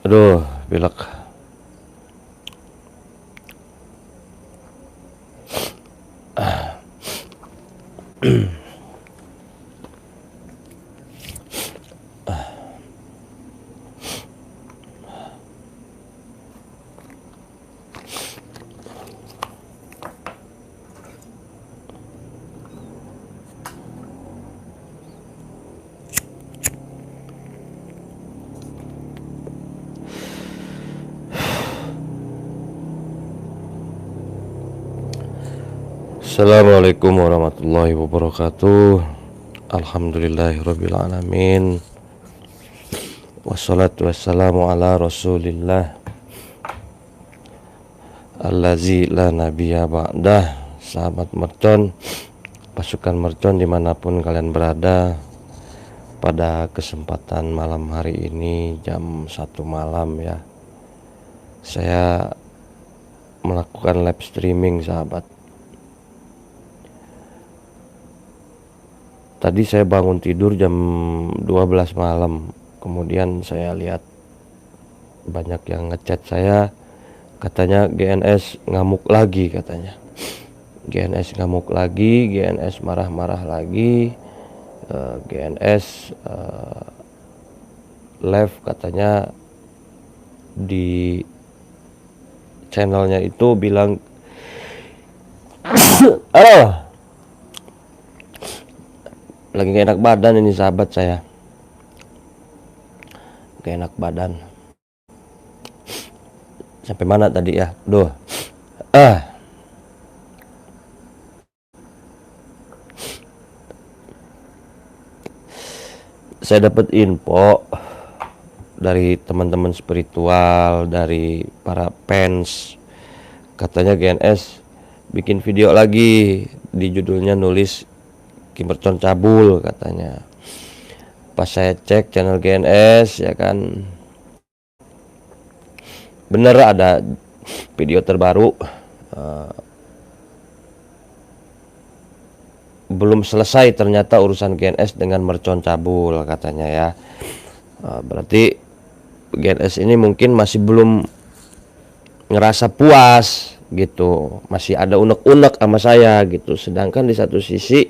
Aduh, pilek. Assalamualaikum warahmatullahi wabarakatuh. Alhamdulillahirrabbilalamin. Wassalatu wassalamu ala rasulillah allazi la nabiyya ba'dah. Sahabat mercon, pasukan mercon dimanapun kalian berada, pada kesempatan malam hari ini jam 1 malam ya, saya melakukan live streaming sahabat. Tadi saya bangun tidur jam 12 malam. Kemudian saya lihat banyak yang ngechat saya, katanya GNS ngamuk lagi katanya. GNS ngamuk lagi, GNS marah-marah lagi, GNS live katanya di channelnya itu bilang lagi gak enak badan ini sahabat saya, gak enak badan. Sampai mana tadi ya? Saya dapat info dari teman-teman spiritual, dari para fans, katanya GNS bikin video lagi, di judulnya nulis Ki Mercon cabul katanya. Pas saya cek channel GNS ya kan, bener ada video terbaru, belum selesai ternyata urusan GNS dengan Mercon cabul katanya ya. Berarti GNS ini mungkin masih belum ngerasa puas gitu, masih ada unek-unek sama saya gitu. Sedangkan di satu sisi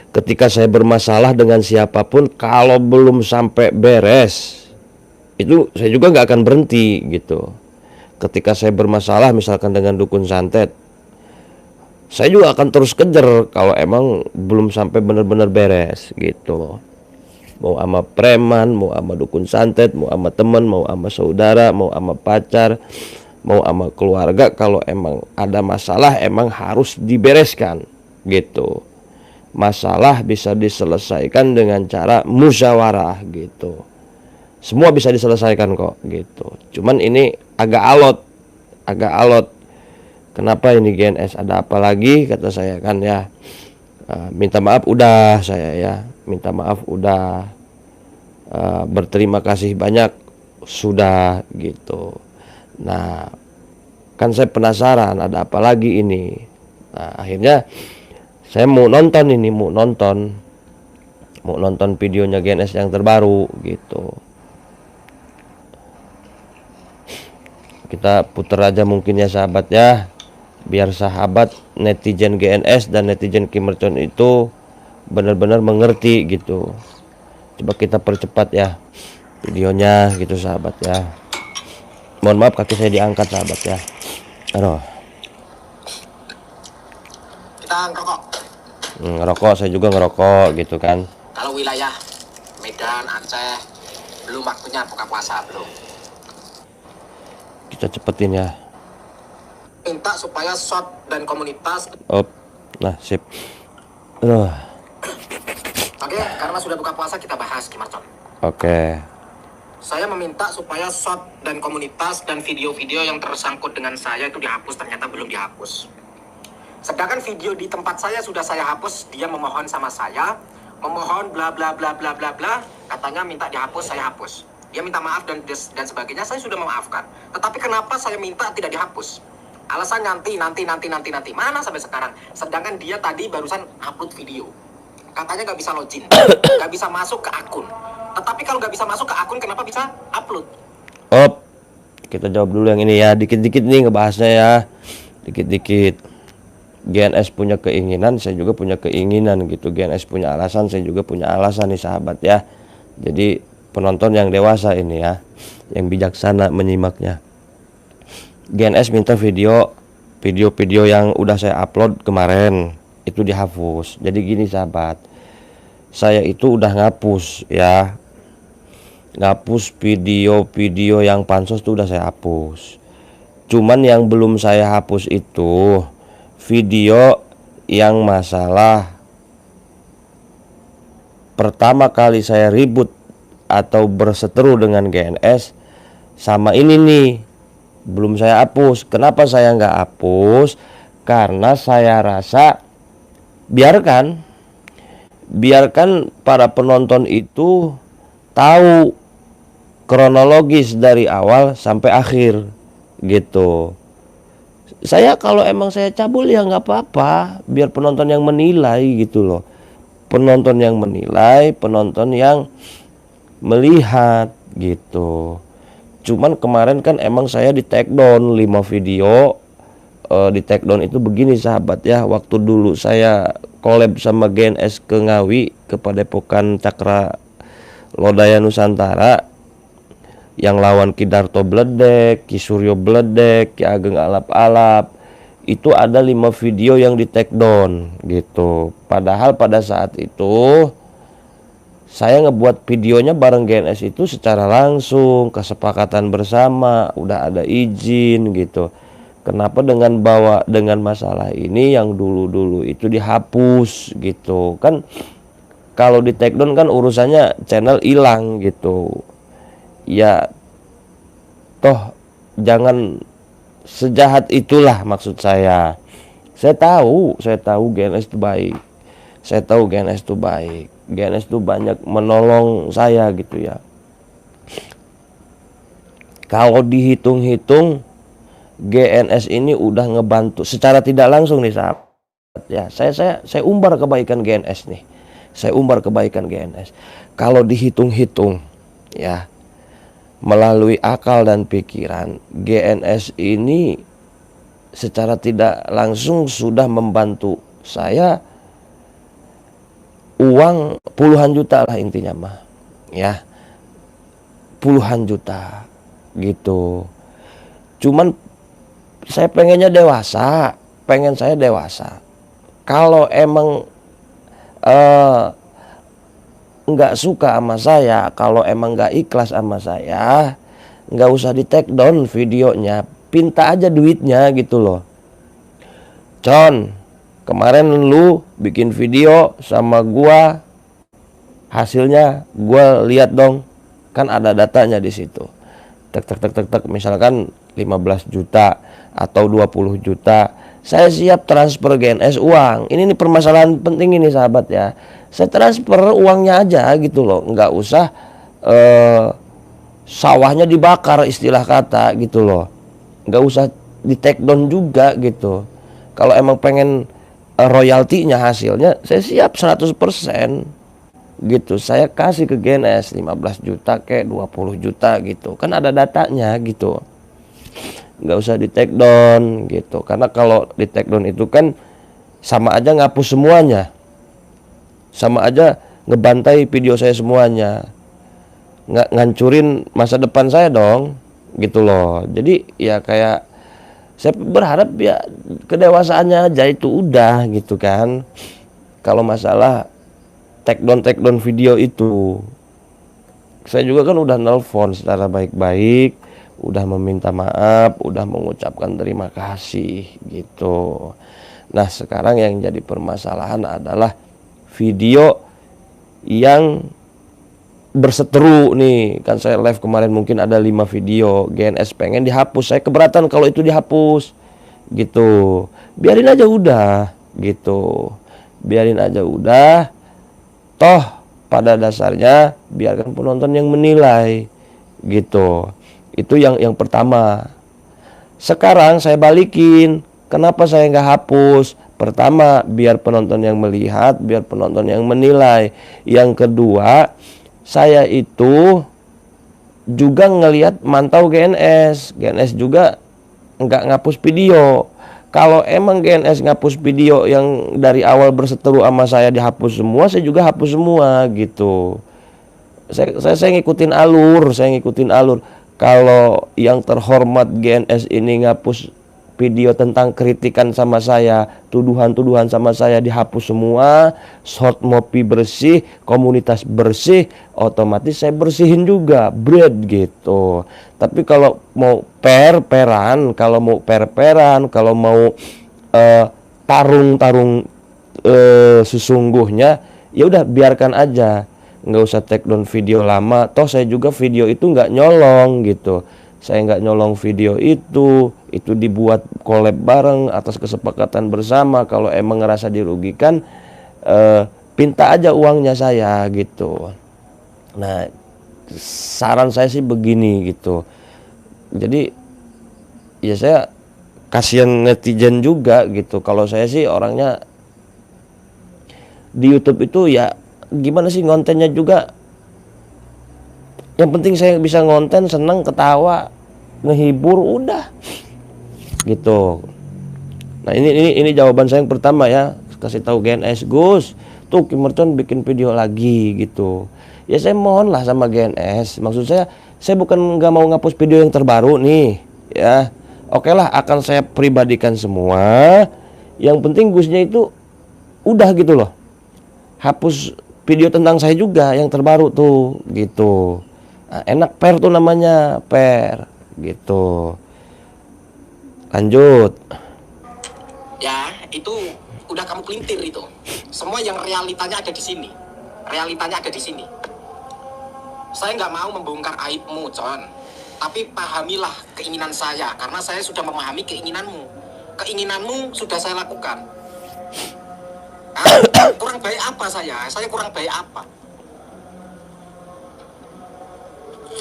ketika saya bermasalah dengan siapapun, kalau belum sampai beres itu saya juga nggak akan berhenti gitu. Ketika saya bermasalah misalkan dengan dukun santet, saya juga akan terus kejar kalau emang belum sampai benar-benar beres gitu. Mau sama preman, mau sama dukun santet, mau sama teman, mau sama saudara, mau sama pacar, mau sama keluarga, kalau emang ada masalah emang harus dibereskan gitu. Masalah bisa diselesaikan dengan cara musyawarah gitu. Semua bisa diselesaikan kok gitu. Cuman ini agak alot. Kenapa ini GNS, ada apa lagi kata saya kan ya. Minta maaf udah saya ya, minta maaf udah, berterima kasih banyak sudah gitu. Nah kan saya penasaran ada apa lagi ini. Nah akhirnya saya mau nonton videonya GNS yang terbaru gitu. Kita putar aja mungkin ya sahabat ya, biar sahabat netizen GNS dan netizen Ki Mercon itu benar-benar mengerti gitu. Coba kita percepat ya videonya gitu sahabat ya. Mohon maaf kaki saya diangkat sahabat ya. Aduh. Kita ngerokok. Ngerokok, saya juga ngerokok gitu kan. Kalau wilayah Medan, Aceh, belum waktunya buka puasa, belum. Kita cepetin ya. Minta supaya shot dan komunitas. Nah sip. Aduh. Oke, karena sudah buka puasa kita bahas Ki Mercon. Oke. Saya meminta supaya shot dan komunitas dan video-video yang tersangkut dengan saya itu dihapus, ternyata belum dihapus. Sedangkan video di tempat saya sudah saya hapus, dia memohon sama saya, memohon bla bla bla bla bla bla, katanya minta dihapus, saya hapus. Dia minta maaf dan sebagainya, saya sudah memaafkan. Tetapi kenapa saya minta tidak dihapus? Alasan nanti. Mana sampai sekarang? Sedangkan dia tadi barusan upload video. Katanya nggak bisa login, nggak bisa masuk ke akun. Tetapi kalau nggak bisa masuk ke akun, kenapa bisa upload? Op, kita jawab dulu yang ini ya, dikit-dikit nih ngebahasnya ya, dikit-dikit. GNS punya keinginan, saya juga punya keinginan gitu. GNS punya alasan, saya juga punya alasan nih sahabat ya. Jadi penonton yang dewasa ini ya, yang bijaksana menyimaknya. GNS minta video-video yang udah saya upload kemarin itu dihapus. Jadi gini sahabat, saya itu udah ngapus ya, ngapus video-video yang pansos tuh udah saya hapus. Cuman yang belum saya hapus itu video yang masalah pertama kali saya ribut atau berseteru dengan GNS sama ini nih, belum saya hapus. Kenapa saya nggak hapus? Karena saya rasa biarkan para penonton itu tahu kronologis dari awal sampai akhir gitu. Saya kalau emang saya cabul ya nggak apa-apa, biar penonton yang menilai gitu loh. Penonton yang menilai, penonton yang melihat gitu. Cuman kemarin kan emang saya di take down 5 video. Di take down itu begini sahabat ya, waktu dulu saya collab sama GNS ke Ngawi, ke Padepokan Cakra Lodaya Nusantara, yang lawan Ki Darto Bledek, Ki Suryo Bledek, Ki Ageng Alap-Alap, itu ada 5 video yang di take down gitu. Padahal pada saat itu saya ngebuat videonya bareng GNS itu secara langsung, kesepakatan bersama, udah ada izin gitu. Kenapa dengan masalah ini yang dulu-dulu itu dihapus gitu kan? Kalau di take down kan urusannya channel hilang gitu. Ya toh jangan sejahat itulah maksud saya. Saya tahu GNS itu baik. Saya tahu GNS itu baik. GNS itu banyak menolong saya gitu ya. Kalau dihitung-hitung GNS ini udah ngebantu secara tidak langsung nih sahabat ya. Saya umbar kebaikan GNS nih. Saya umbar kebaikan GNS. Kalau dihitung-hitung ya, melalui akal dan pikiran, GNS ini secara tidak langsung sudah membantu saya uang puluhan juta lah intinya mah ya, puluhan juta gitu. Cuman saya pengennya dewasa, saya dewasa. Kalau emang nggak suka sama saya, kalau emang nggak ikhlas sama saya, nggak usah di take down videonya, pinta aja duitnya gitu loh. Con, kemarin lu bikin video sama gua, hasilnya gua lihat dong, kan ada datanya di situ. Tek, misalkan 15 juta atau 20 juta, saya siap transfer GNS uang. Ini nih permasalahan penting ini sahabat ya. Saya transfer uangnya aja gitu loh, nggak usah sawahnya dibakar istilah kata gitu loh, nggak usah di take down juga gitu. Kalau emang pengen royaltinya hasilnya, saya siap 100% gitu. Saya kasih ke GNS 15 juta kayak 20 juta gitu, kan ada datanya gitu. Nggak usah di take down gitu, karena kalau di take down itu kan sama aja ngapus semuanya, sama aja ngebantai video saya semuanya, ngancurin masa depan saya dong gitu loh. Jadi ya kayak saya berharap ya kedewasaannya aja itu udah gitu kan. Kalau masalah take down video itu, saya juga kan udah nelpon secara baik-baik, udah meminta maaf, udah mengucapkan terima kasih gitu. Nah sekarang yang jadi permasalahan adalah video yang berseteru nih. Kan saya live kemarin mungkin ada 5 video, GNS pengen dihapus, saya keberatan kalau itu dihapus gitu. Biarin aja udah gitu, biarin aja udah. Toh pada dasarnya biarkan penonton yang menilai gitu. Itu yang pertama. Sekarang saya balikin, kenapa saya nggak hapus? Pertama, biar penonton yang melihat, biar penonton yang menilai. Yang kedua, saya itu juga ngelihat mantau GNS juga nggak ngapus video. Kalau emang GNS ngapus video yang dari awal berseteru sama saya dihapus semua, saya juga hapus semua gitu. Saya ngikutin alur. Kalau yang terhormat GNS ini ngapus video tentang kritikan sama saya, tuduhan-tuduhan sama saya dihapus semua, short mopi bersih, komunitas bersih, otomatis saya bersihin juga, bread gitu. Tapi kalau mau per-peran, kalau mau tarung-tarung sesungguhnya, ya udah biarkan aja, nggak usah take down video lama. Toh saya juga video itu nggak nyolong gitu. Saya nggak nyolong video itu dibuat collab bareng atas kesepakatan bersama. Kalau emang ngerasa dirugikan, pinta aja uangnya saya gitu. Nah, saran saya sih begini gitu. Jadi ya saya kasihan netizen juga gitu. Kalau saya sih orangnya di YouTube itu ya gimana sih, kontennya juga yang penting saya bisa ngonten, seneng, ketawa, ngehibur, udah gitu. Nah, ini jawaban saya yang pertama ya, kasih tahu GNS, Gus, tuh Kim Mercon bikin video lagi gitu. Ya saya mohon lah sama GNS, maksud saya bukan nggak mau ngapus video yang terbaru nih ya. Oke lah, akan saya pribadikan semua. Yang penting Gusnya itu udah gitu loh, hapus video tentang saya juga yang terbaru tuh gitu. Nah, enak per tuh namanya, per gitu. Lanjut. Ya, itu udah kamu pelintir itu. Semua yang realitanya ada di sini. Realitanya ada di sini. Saya nggak mau membongkar aibmu, Con. Tapi pahamilah keinginan saya, karena saya sudah memahami keinginanmu. Keinginanmu sudah saya lakukan. Kurang baik apa saya? Saya kurang baik apa?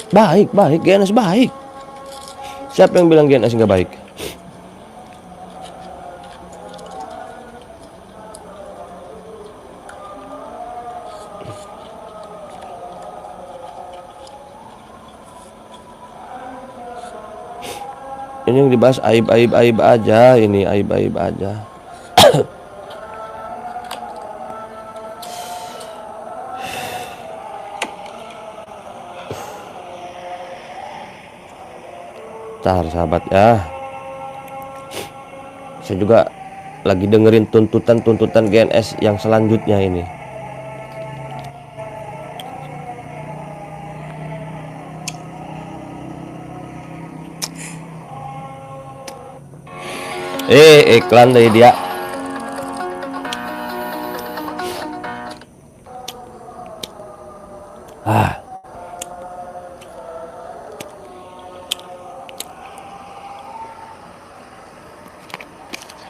Baik, GNS baik. Siapa yang bilang GNS nggak baik? Ini yang dibahas aib aja, ini aib aja. Bentar sahabat ya, saya juga lagi dengerin tuntutan GNS yang selanjutnya ini. Iklan dari dia.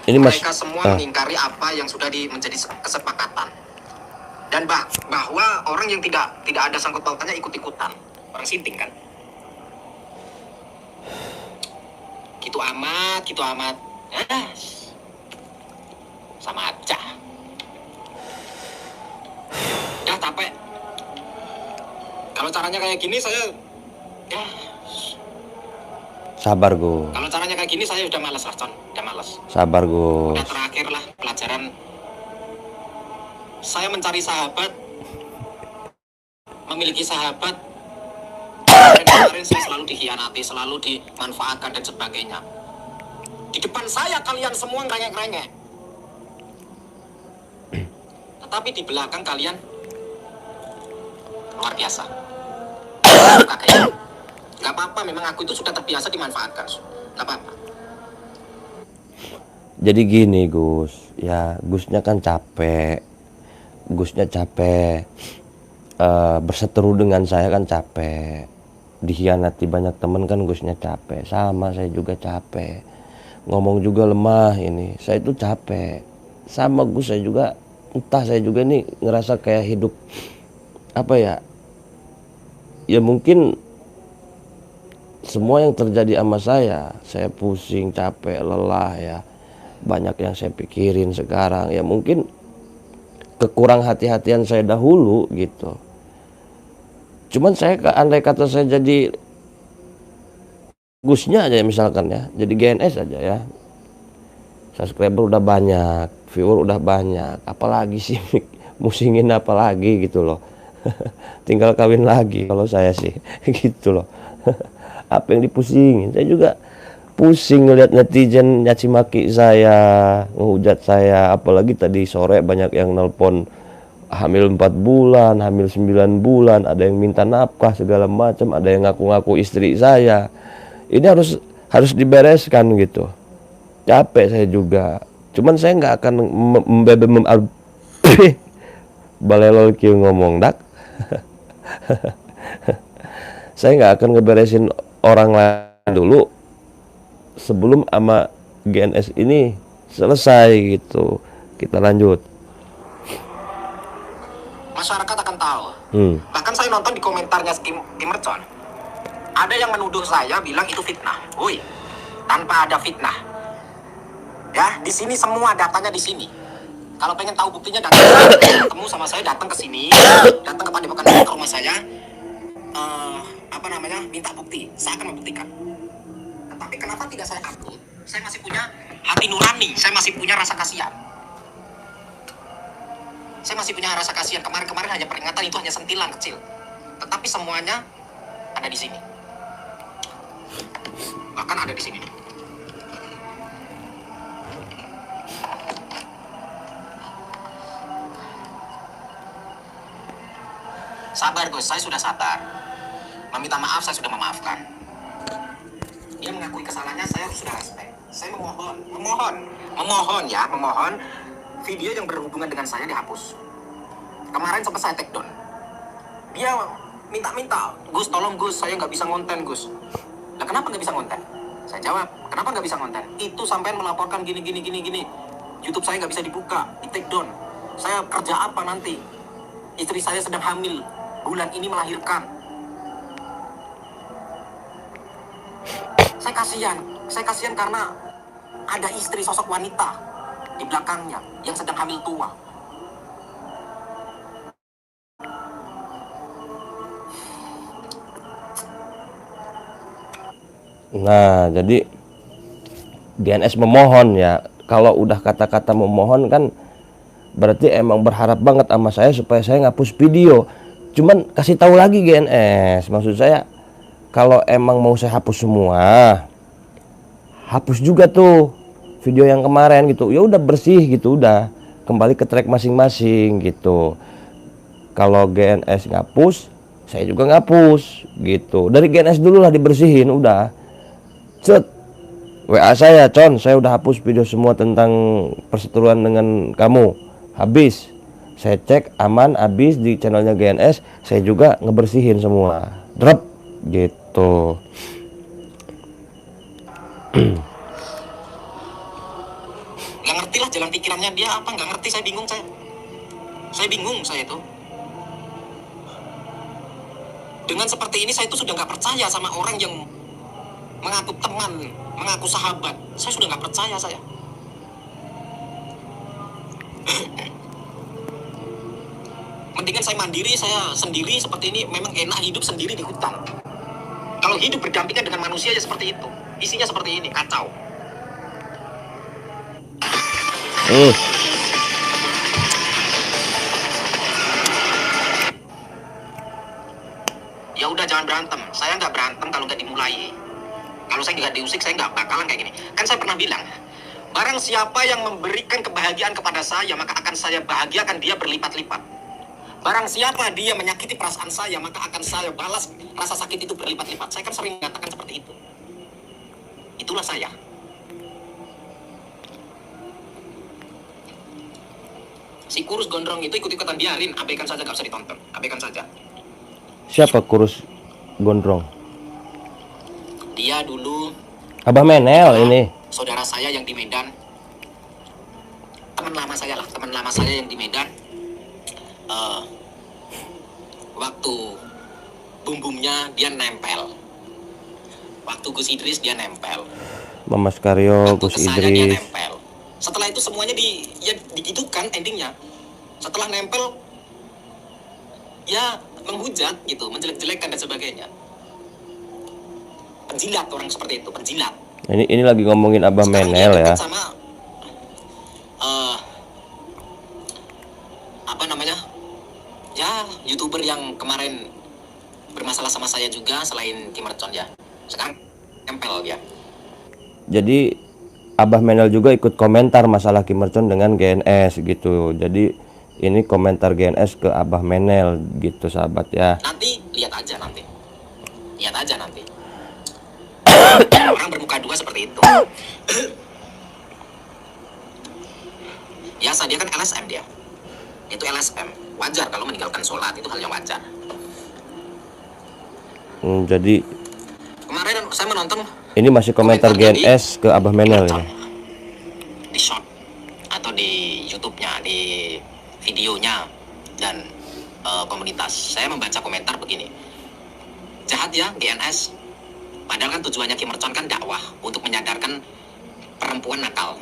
Ini mereka semua mengingkari apa yang sudah menjadi kesepakatan, dan bahwa orang yang tidak ada sangkut pautannya ikut-ikutan, orang sinting kan, gitu amat, sama aja, ya capek. Kalau caranya kayak gini saya ya sabar Gus. Kalau caranya kayak gini saya udah malas lah, Con. Udah malas. Sabar Gus. Udah terakhir lah pelajaran. Saya mencari sahabat, memiliki sahabat. Kemarin saya selalu dikhianati, selalu dimanfaatkan dan sebagainya. Di depan saya kalian semua ngerengek-rengek. Tetapi di belakang kalian luar biasa. Kakaknya. Gak apa-apa, memang aku itu sudah terbiasa dimanfaatkan. Gak apa-apa. Jadi gini Gus, ya Gusnya kan capek. Berseteru dengan saya kan capek. Dikhianati banyak teman kan Gusnya capek. Sama saya juga capek. Ngomong juga lemah ini. Saya itu capek. Sama Gus saya juga, entah saya juga ini ngerasa kayak hidup apa ya? Ya mungkin semua yang terjadi sama saya pusing, capek, lelah ya. Banyak yang saya pikirin sekarang. Ya mungkin kekurang hati-hatian saya dahulu gitu. Cuman saya andai kata saya jadi Gusnya aja misalkan ya, jadi GNS aja ya, subscriber udah banyak, viewer udah banyak, apalagi sih musingin apa lagi gitu loh. Tinggal kawin lagi kalau saya sih gitu loh. Apa yang dipusingin, saya juga pusing ngeliat netizen nyaci maki saya, ngehujat saya, apalagi tadi sore banyak yang nelpon hamil 4 bulan, hamil 9 bulan, ada yang minta nafkah segala macam, ada yang ngaku-ngaku istri saya. Ini harus dibereskan gitu. Capek saya juga. Cuman saya nggak akan balelol kieu ngomong dak. Saya nggak akan ngeberesin orang lain dulu sebelum ama GNS ini selesai gitu. Kita lanjut. Masyarakat akan tahu. Bahkan saya nonton di komentarnya Kim Mercon, ada yang menuduh saya bilang itu fitnah. Woi, tanpa ada fitnah. Ya, di sini semua datanya di sini. Kalau pengen tahu buktinya datang ketemu sama saya, datang ke sini, datang ke Padepokan ke rumah saya. Minta bukti. Saya akan membuktikan. Tetapi kenapa tidak saya upload? Saya masih punya hati nurani, saya masih punya rasa kasihan. Saya masih punya rasa kasihan. Kemarin-kemarin hanya peringatan, itu hanya sentilan kecil. Tetapi semuanya ada di sini. Bahkan ada di sini. Sabar Gus, saya sudah sabar. Meminta maaf, saya sudah memaafkan. Dia mengakui kesalahannya, saya sudah respect. Saya memohon video yang berhubungan dengan saya dihapus. Kemarin sempat saya take down. Dia minta, Gus tolong Gus, saya nggak bisa ngonten Gus. Lah kenapa nggak bisa ngonten? Saya jawab, kenapa nggak bisa ngonten? Itu sampai melaporkan gini. YouTube saya nggak bisa dibuka, di take down. Saya kerja apa nanti? Istri saya sedang hamil, bulan ini melahirkan. Saya kasihan karena ada istri sosok wanita di belakangnya yang sedang hamil tua. Nah, jadi GNS memohon ya. Kalau udah kata-kata memohon kan berarti emang berharap banget sama saya supaya saya ngapus video. Cuman kasih tahu lagi GNS, maksud saya kalau emang mau saya hapus semua, hapus juga tuh video yang kemarin gitu. Ya udah bersih gitu, udah kembali ke track masing-masing gitu. Kalau GNS ngapus, saya juga ngapus gitu. Dari GNS dulu lah dibersihin, udah. Cet, WA saya, Con, saya udah hapus video semua tentang perseteruan dengan kamu. Habis, saya cek aman, habis di channelnya GNS, saya juga ngebersihin semua. Drop, gitu. Nggak ngerti lah jalan pikirannya dia apa, nggak ngerti, saya bingung saya itu. Dengan seperti ini saya itu sudah nggak percaya sama orang yang mengaku teman, mengaku sahabat. Saya sudah nggak percaya saya. Mendingan saya mandiri, saya sendiri seperti ini. Memang enak hidup sendiri di hutan. Kalau hidup berdampingan dengan manusia ya seperti itu. Isinya seperti ini, kacau. Ya udah jangan berantem. Saya nggak berantem kalau nggak dimulai. Kalau saya nggak diusik, saya nggak bakalan kayak gini. Kan saya pernah bilang, barang siapa yang memberikan kebahagiaan kepada saya, maka akan saya bahagiakan dia berlipat-lipat. Barang siapa dia menyakiti perasaan saya, maka akan saya balas rasa sakit itu berlipat-lipat. Saya kan sering mengatakan seperti itu. Itulah saya. Si kurus gondrong itu ikut-ikutan biarin, abaikan saja, gak usah ditonton, abaikan saja. Siapa kurus gondrong? Dia dulu Abah Menel ini. Saudara saya yang di Medan. Teman lama saya yang di Medan. Waktu bumbungnya dia nempel. Waktu Gus Idris dia nempel. Mamas Karyo, Waktu Gus ke saya dia Idris. nempel. Setelah itu semuanya digitukan endingnya. Setelah nempel ya menghujat gitu, menjelek-jelekan dan sebagainya. Penjilat orang seperti itu, penjilat. Ini lagi ngomongin Abah Sekarang Menel dia ya. dekat sama apa namanya? Ya, YouTuber yang kemarin bermasalah sama saya juga selain Kim Mercon ya. Sekarang tempel dia. Jadi Abah Menel juga ikut komentar masalah Kim Mercon dengan GNS gitu. Jadi ini komentar GNS ke Abah Menel gitu sahabat ya. Nanti lihat aja nanti. Lihat aja nanti. Orang bermuka dua seperti itu. Biasa dia kan LSM dia. Itu LSM. Wajar kalau meninggalkan sholat, itu hal yang wajar. Jadi Kemarin saya menonton ini masih komentar komentarnya GNS ke Abah Menel Mercon. ini. Di short atau di YouTube-nya, di videonya dan komunitas. Saya membaca komentar begini. Jahat ya GNS. Padahal kan tujuannya Kim Mercon kan dakwah untuk menyadarkan perempuan nakal.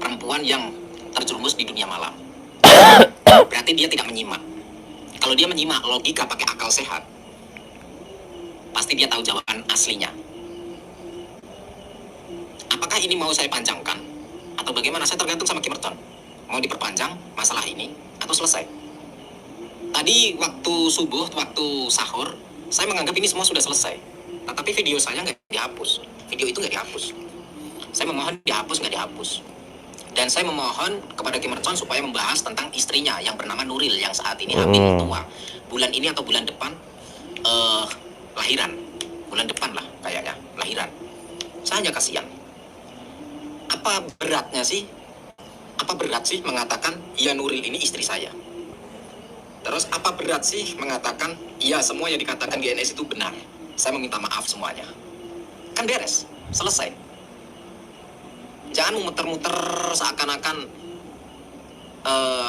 Perempuan yang terjerumus di dunia malam. Berarti dia tidak menyimak. Kalau dia menyimak logika pakai akal sehat, pasti dia tahu jawaban aslinya. Apakah ini mau saya panjangkan atau bagaimana? Saya tergantung sama Kim Mercon. Mau diperpanjang masalah ini atau selesai? Tadi waktu subuh, waktu sahur, saya menganggap ini semua sudah selesai. Tetapi video saya nggak dihapus. Video itu nggak dihapus. Saya memohon dihapus, nggak dihapus. Dan saya memohon kepada Kim Mercon supaya membahas tentang istrinya yang bernama Nuril yang saat ini hamil tua. Bulan ini atau bulan depan lahiran. Bulan depan lah kayaknya lahiran. Saya hanya kasihan. Apa beratnya sih? Apa berat sih mengatakan ya Nuril ini istri saya? Terus apa berat sih mengatakan iya semua yang dikatakan GNS itu benar? Saya meminta maaf semuanya. Kan beres, selesai. Jangan muter-muter seakan-akan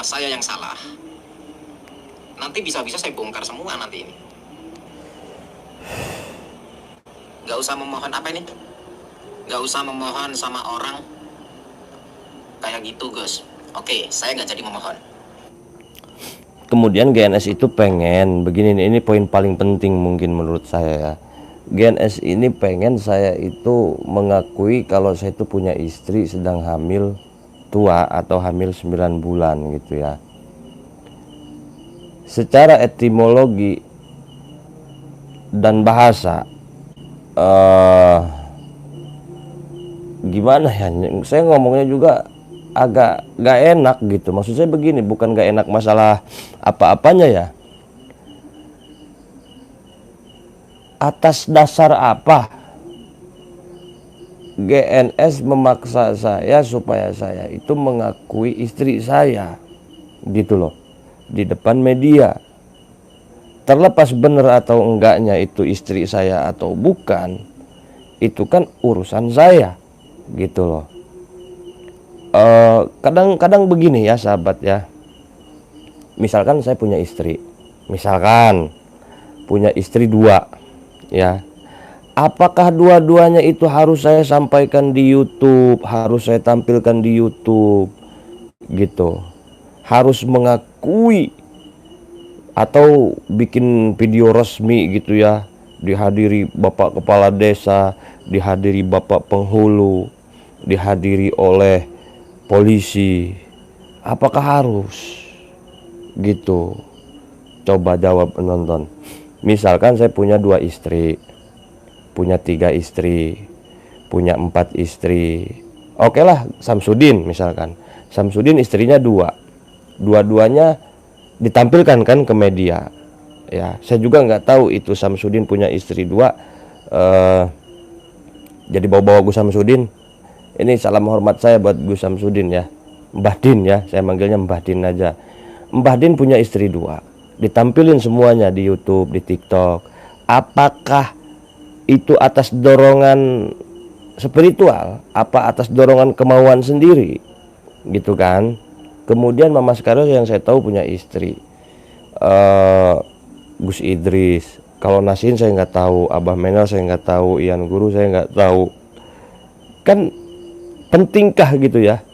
saya yang salah. Nanti bisa-bisa saya bongkar semua nanti ini. Gak usah memohon apa ini? Gak usah memohon sama orang kayak gitu, Gus. Oke, saya gak jadi memohon. Kemudian GNS itu pengen begini nih, ini poin paling penting mungkin menurut saya ya. GNS ini pengen saya itu mengakui kalau saya itu punya istri sedang hamil tua atau hamil 9 bulan gitu ya. Secara etimologi dan bahasa gimana ya, saya ngomongnya juga agak gak enak gitu. Maksud saya begini, bukan gak enak masalah apa-apanya ya. Atas dasar apa GNS memaksa saya supaya saya itu mengakui istri saya gitu loh di depan media? Terlepas benar atau enggaknya itu istri saya atau bukan, itu kan urusan saya gitu loh. Kadang-kadang begini ya sahabat ya. Misalkan saya punya istri, misalkan punya istri 2 ya, apakah dua-duanya itu harus saya sampaikan di YouTube, harus saya tampilkan di YouTube gitu, harus mengakui atau bikin video resmi gitu ya, dihadiri Bapak Kepala Desa, dihadiri Bapak Penghulu, dihadiri oleh polisi? Apakah harus gitu? Coba jawab penonton. Misalkan saya punya 2 istri, punya 3 istri, punya 4 istri. Oke lah, Samsudin misalkan. Samsudin istrinya 2. Dua-duanya ditampilkan kan ke media. Ya, saya juga nggak tahu itu Samsudin punya istri 2. Jadi bawa-bawa Gus Samsudin. Ini salam hormat saya buat Gus Samsudin ya. Mbah Din ya, saya manggilnya Mbah Din aja. Mbah Din punya istri 2. Ditampilin semuanya di YouTube, di TikTok. Apakah itu atas dorongan spiritual, apa atas dorongan kemauan sendiri gitu kan? Kemudian Mama Skaryo yang saya tahu punya istri Gus Idris. Kalau Nasin saya nggak tahu, Abah Menel saya nggak tahu, Ian Guru saya nggak tahu. Kan pentingkah gitu ya,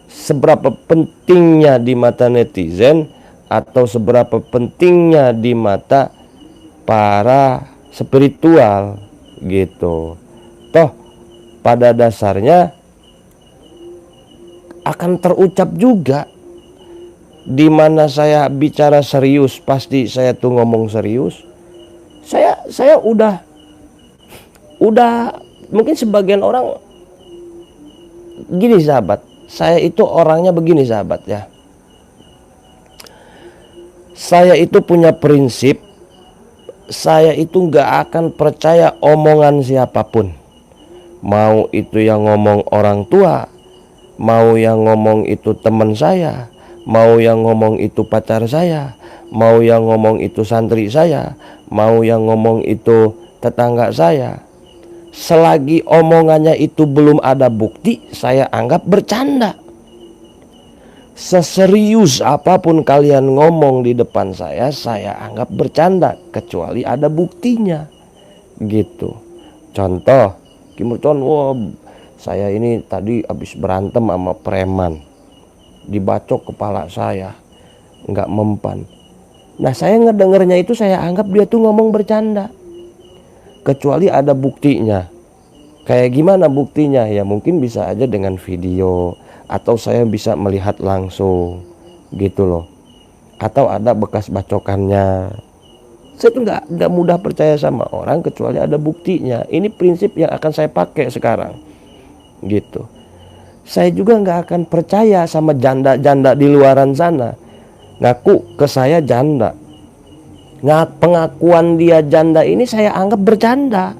seberapa pentingnya di mata netizen atau seberapa pentingnya di mata para spiritual gitu. Toh pada dasarnya akan terucap juga, di mana saya bicara serius pasti saya tuh ngomong serius. Saya udah mungkin sebagian orang gini sahabat, saya itu orangnya begini sahabat ya. Saya itu punya prinsip, saya itu gak akan percaya omongan siapapun. Mau itu yang ngomong orang tua, mau yang ngomong itu teman saya, mau yang ngomong itu pacar saya, mau yang ngomong itu santri saya, mau yang ngomong itu tetangga saya. Selagi omongannya itu belum ada bukti, saya anggap bercanda. Seserius apapun kalian ngomong di depan saya anggap bercanda, kecuali ada buktinya gitu. Contoh, Kimurcon, wah saya ini tadi habis berantem sama preman, dibacok kepala saya, nggak mempan. Nah saya ngedengernya itu saya anggap dia tuh ngomong bercanda, kecuali ada buktinya. Kayak gimana buktinya? Ya mungkin bisa aja dengan video, atau saya bisa melihat langsung gitu loh, atau ada bekas bacokannya. Saya tuh nggak mudah percaya sama orang kecuali ada buktinya. Ini prinsip yang akan saya pakai sekarang gitu. Saya juga nggak akan percaya sama janda-janda di luaran sana ngaku ke saya janda. Pengakuan dia janda ini saya anggap bercanda,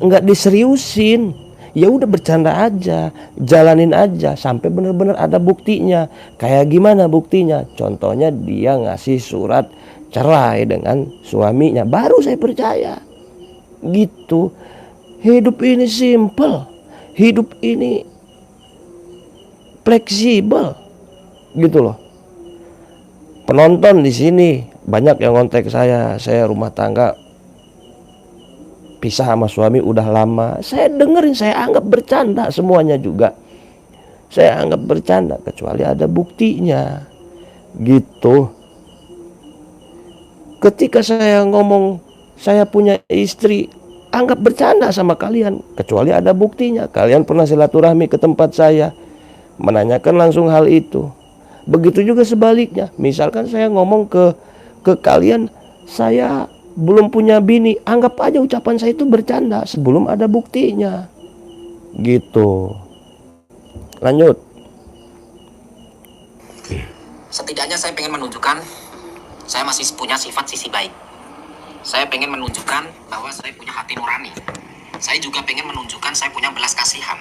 nggak diseriusin. Ya udah bercanda aja, jalanin aja sampai benar-benar ada buktinya. Kayak gimana buktinya? Contohnya dia ngasih surat cerai dengan suaminya, baru saya percaya gitu. Hidup ini simple, hidup ini fleksibel gitu loh. Penonton di sini banyak yang ngontek saya rumah tangga pisah sama suami udah lama. Saya dengerin, saya anggap bercanda semuanya juga. Saya anggap bercanda kecuali ada buktinya gitu. Ketika saya ngomong saya punya istri, anggap bercanda sama kalian kecuali ada buktinya. Kalian pernah silaturahmi ke tempat saya, menanyakan langsung hal itu. Begitu juga sebaliknya. Misalkan saya ngomong ke kalian, saya belum punya bini, anggap aja ucapan saya itu bercanda sebelum ada buktinya gitu. Lanjut. Setidaknya saya pengen menunjukkan saya masih punya sifat sisi baik. Saya pengen menunjukkan bahwa saya punya hati nurani. Saya juga pengen menunjukkan saya punya belas kasihan.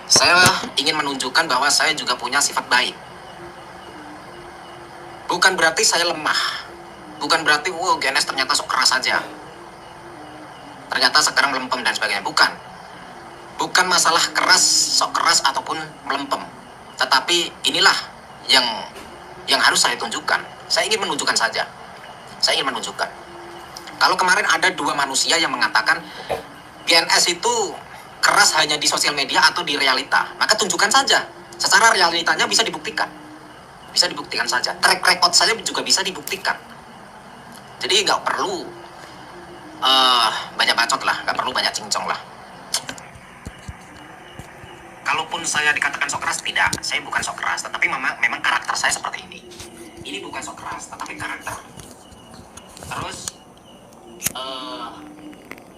Saya ingin menunjukkan bahwa saya juga punya sifat baik. Bukan berarti saya lemah. Bukan berarti GNS ternyata sok keras saja, ternyata sekarang melempem dan sebagainya. Bukan masalah keras, sok keras ataupun melempem. Tetapi inilah yang harus saya tunjukkan. Saya ingin menunjukkan saja. Saya ingin menunjukkan. Kalau kemarin ada dua manusia yang mengatakan GNS itu keras hanya di sosial media atau di realita, maka tunjukkan saja. Secara realitanya bisa dibuktikan. Bisa dibuktikan saja. Track record saya juga bisa dibuktikan. Jadi nggak perlu banyak bacot lah, nggak perlu banyak cincong lah. Kalaupun saya dikatakan sok keras, tidak, saya bukan sok keras, tetapi memang karakter saya seperti ini. Ini bukan sok keras, tetapi karakter. Terus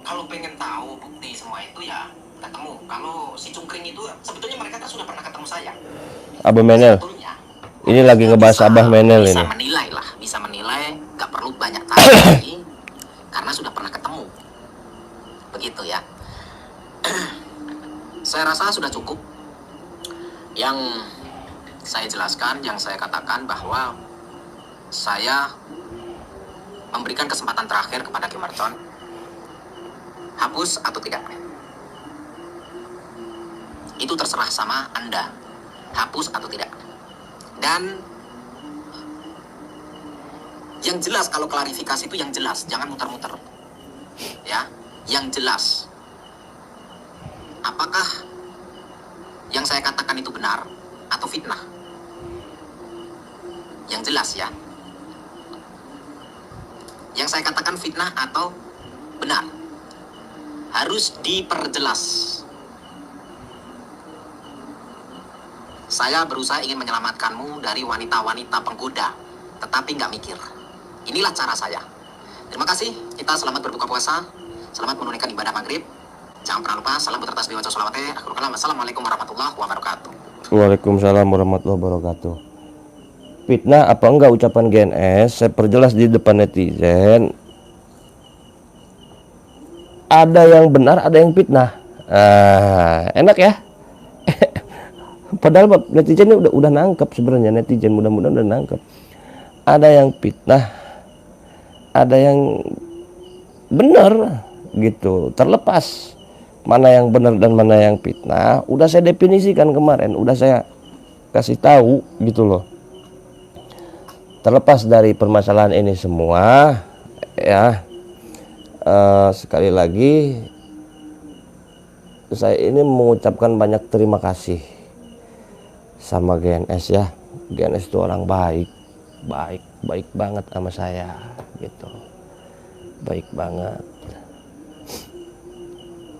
kalau pengen tahu bukti semua itu ya ketemu. Kalau si cungkring itu sebetulnya mereka kan sudah pernah ketemu saya. Abah Menel. Ini lagi ngebahas Abah Menel ini. Bisa menilai lah, bisa menilai, nggak perlu banyak tahu lagi, karena sudah pernah ketemu. Begitu ya. Saya rasa sudah cukup yang saya jelaskan, yang saya katakan bahwa saya memberikan kesempatan terakhir kepada Kimurcon. Hapus atau tidak, itu terserah sama Anda. Hapus atau tidak. Dan yang jelas, kalau klarifikasi itu yang jelas, jangan muter-muter. Ya, yang jelas. Apakah yang saya katakan itu benar atau fitnah? Yang jelas ya. Yang saya katakan fitnah atau benar. harus diperjelas. Saya berusaha ingin menyelamatkanmu dari wanita-wanita penggoda, tetapi nggak mikir. Inilah cara saya. Terima kasih, kita selamat berbuka puasa, selamat menunaikan ibadah maghrib. Jangan pernah lupa, salam putra tasbih waca sholawatnya. Akhirul kalam, assalamualaikum warahmatullahi wabarakatuh. Waalaikumsalam warahmatullahi wabarakatuh. Fitnah apa enggak ucapan GNS? Saya perjelas di depan netizen. Ada yang benar, ada yang fitnah. Enak ya. Padahal netizen ini udah nangkep sebenarnya, netizen mudah-mudahan udah nangkep. Ada yang fitnah, ada yang benar gitu. Terlepas mana yang benar dan mana yang fitnah, udah saya definisikan kemarin, udah saya kasih tahu gitu loh. Terlepas dari permasalahan ini semua, ya sekali lagi saya ini mengucapkan banyak terima kasih sama GNS ya. GNS itu orang baik banget sama saya gitu, baik banget.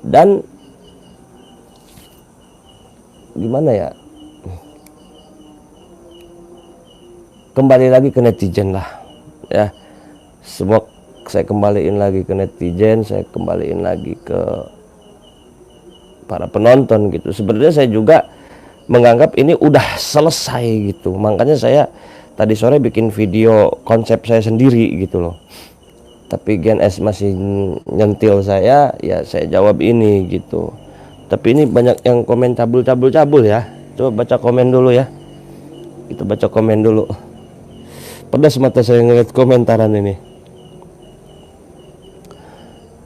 Dan gimana ya, kembali lagi ke netizen lah ya, semua saya kembaliin lagi ke netizen, saya kembaliin lagi ke para penonton gitu. Sebenarnya saya juga menganggap ini udah selesai gitu, makanya saya tadi sore bikin video konsep saya sendiri gitu loh. Tapi GNS masih nyentil saya, ya saya jawab ini gitu. Tapi ini banyak yang komen cabul ya. Coba baca komen dulu ya. Kita baca komen dulu. Pedas mata saya ngeliat komentaran ini.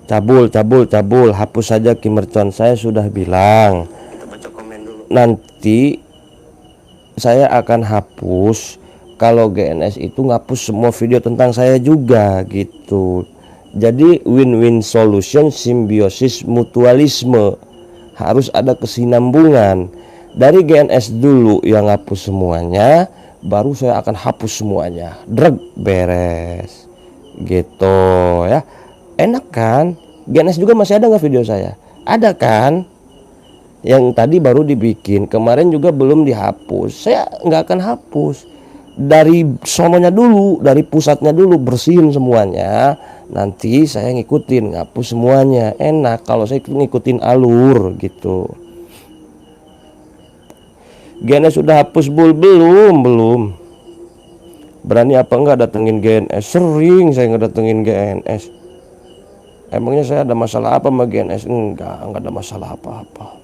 Cabul, hapus saja Kimercon. Saya sudah bilang. Kita baca komen dulu. Nanti saya akan hapus kalau GNS itu ngapus semua video tentang saya juga gitu. Jadi win-win solution, simbiosis mutualisme, harus ada kesinambungan. Dari GNS dulu yang ngapus semuanya, baru saya akan hapus semuanya. Dreg, beres gitu ya. Enak kan? GNS juga masih ada nggak video saya? Ada kan? Yang tadi baru dibikin, kemarin juga belum dihapus. Saya nggak akan hapus. Dari sononya dulu, dari pusatnya dulu, bersihin semuanya. Nanti saya ngikutin, ngapus semuanya. Enak kalau saya ngikutin alur gitu. GNS sudah hapus belum? Berani apa enggak datengin GNS? Sering saya ngedatengin GNS. Emangnya saya ada masalah apa sama GNS? Enggak ada masalah apa-apa.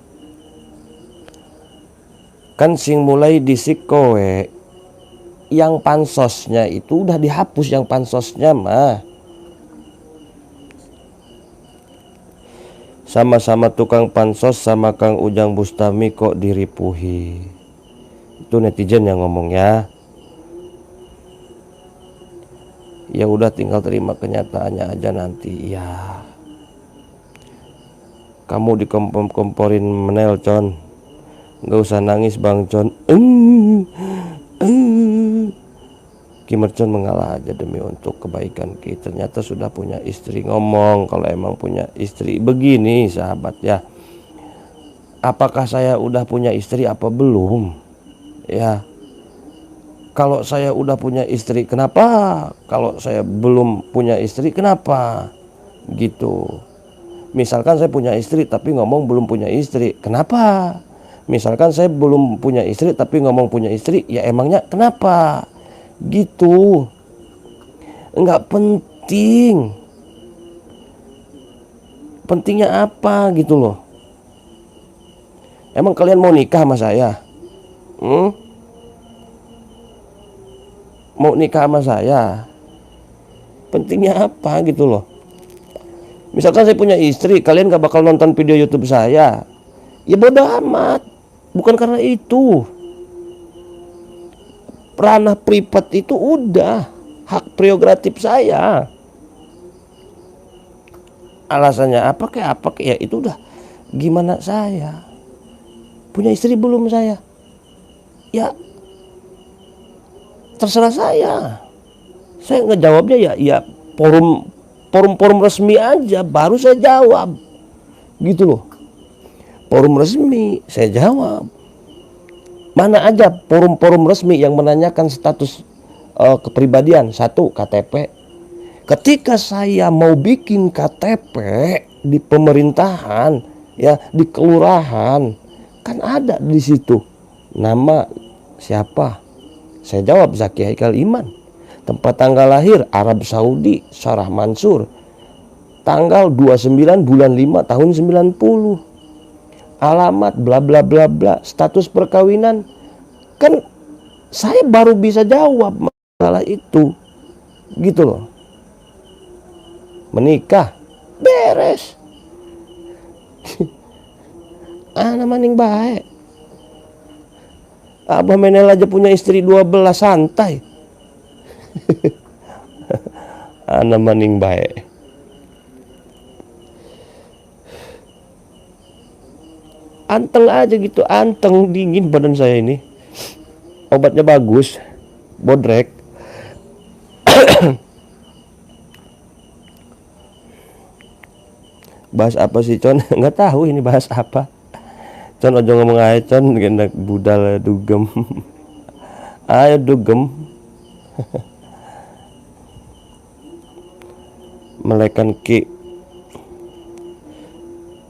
Kan sing mulai disik kowe, yang pansosnya itu udah dihapus, yang pansosnya mah. Sama-sama tukang pansos sama Kang Ujang Bustami kok diripuhi. Itu netizen yang ngomong ya. Ya udah tinggal terima kenyataannya aja nanti ya. Kamu dikompor-komporin menel Con. Nggak usah nangis Bang Con. Kimercon mengalah aja demi untuk kebaikan kita. Ternyata sudah punya istri. Ngomong kalau emang punya istri. Begini sahabat ya, apakah saya udah punya istri apa belum ya? Kalau saya udah punya istri kenapa? Kalau saya belum punya istri kenapa? Gitu. Misalkan saya punya istri tapi ngomong belum punya istri, kenapa? Misalkan saya belum punya istri tapi ngomong punya istri, ya emangnya kenapa? Gitu. Enggak penting. Pentingnya apa gitu loh. Emang kalian mau nikah sama saya? Mau nikah sama saya? Pentingnya apa gitu loh. Misalkan saya punya istri, kalian gak bakal nonton video YouTube saya, ya bodoh amat. Bukan karena itu. Ranah privat itu udah hak prerogatif saya. Alasannya apa kayak ya itu udah gimana saya. Punya istri belum saya? Ya terserah saya. Saya ngejawabnya ya forum resmi aja baru saya jawab. gitu loh. Forum resmi, saya jawab. Mana aja forum-forum resmi yang menanyakan status kepribadian. 1, KTP. Ketika saya mau bikin KTP di pemerintahan, ya di kelurahan, kan ada di situ nama siapa. Saya jawab Zaki Haikal Iman. Tempat tanggal lahir Arab Saudi, Sarah Mansur. Tanggal 29 bulan 5 tahun 90. Alamat bla bla bla bla, status perkawinan. Kan saya baru bisa jawab masalah itu. Gitu loh. Menikah beres. Maning baik. Abah Menel aja punya istri 12, santai. Maning baik. Anteng aja gitu, anteng, dingin badan saya ini. Obatnya bagus, Bodrek. Bahas apa sih Con? Nggak tahu ini bahas apa. Con ojo ngomong aja Con, gendak budal dugem. Ayo dugem. Melekan ki.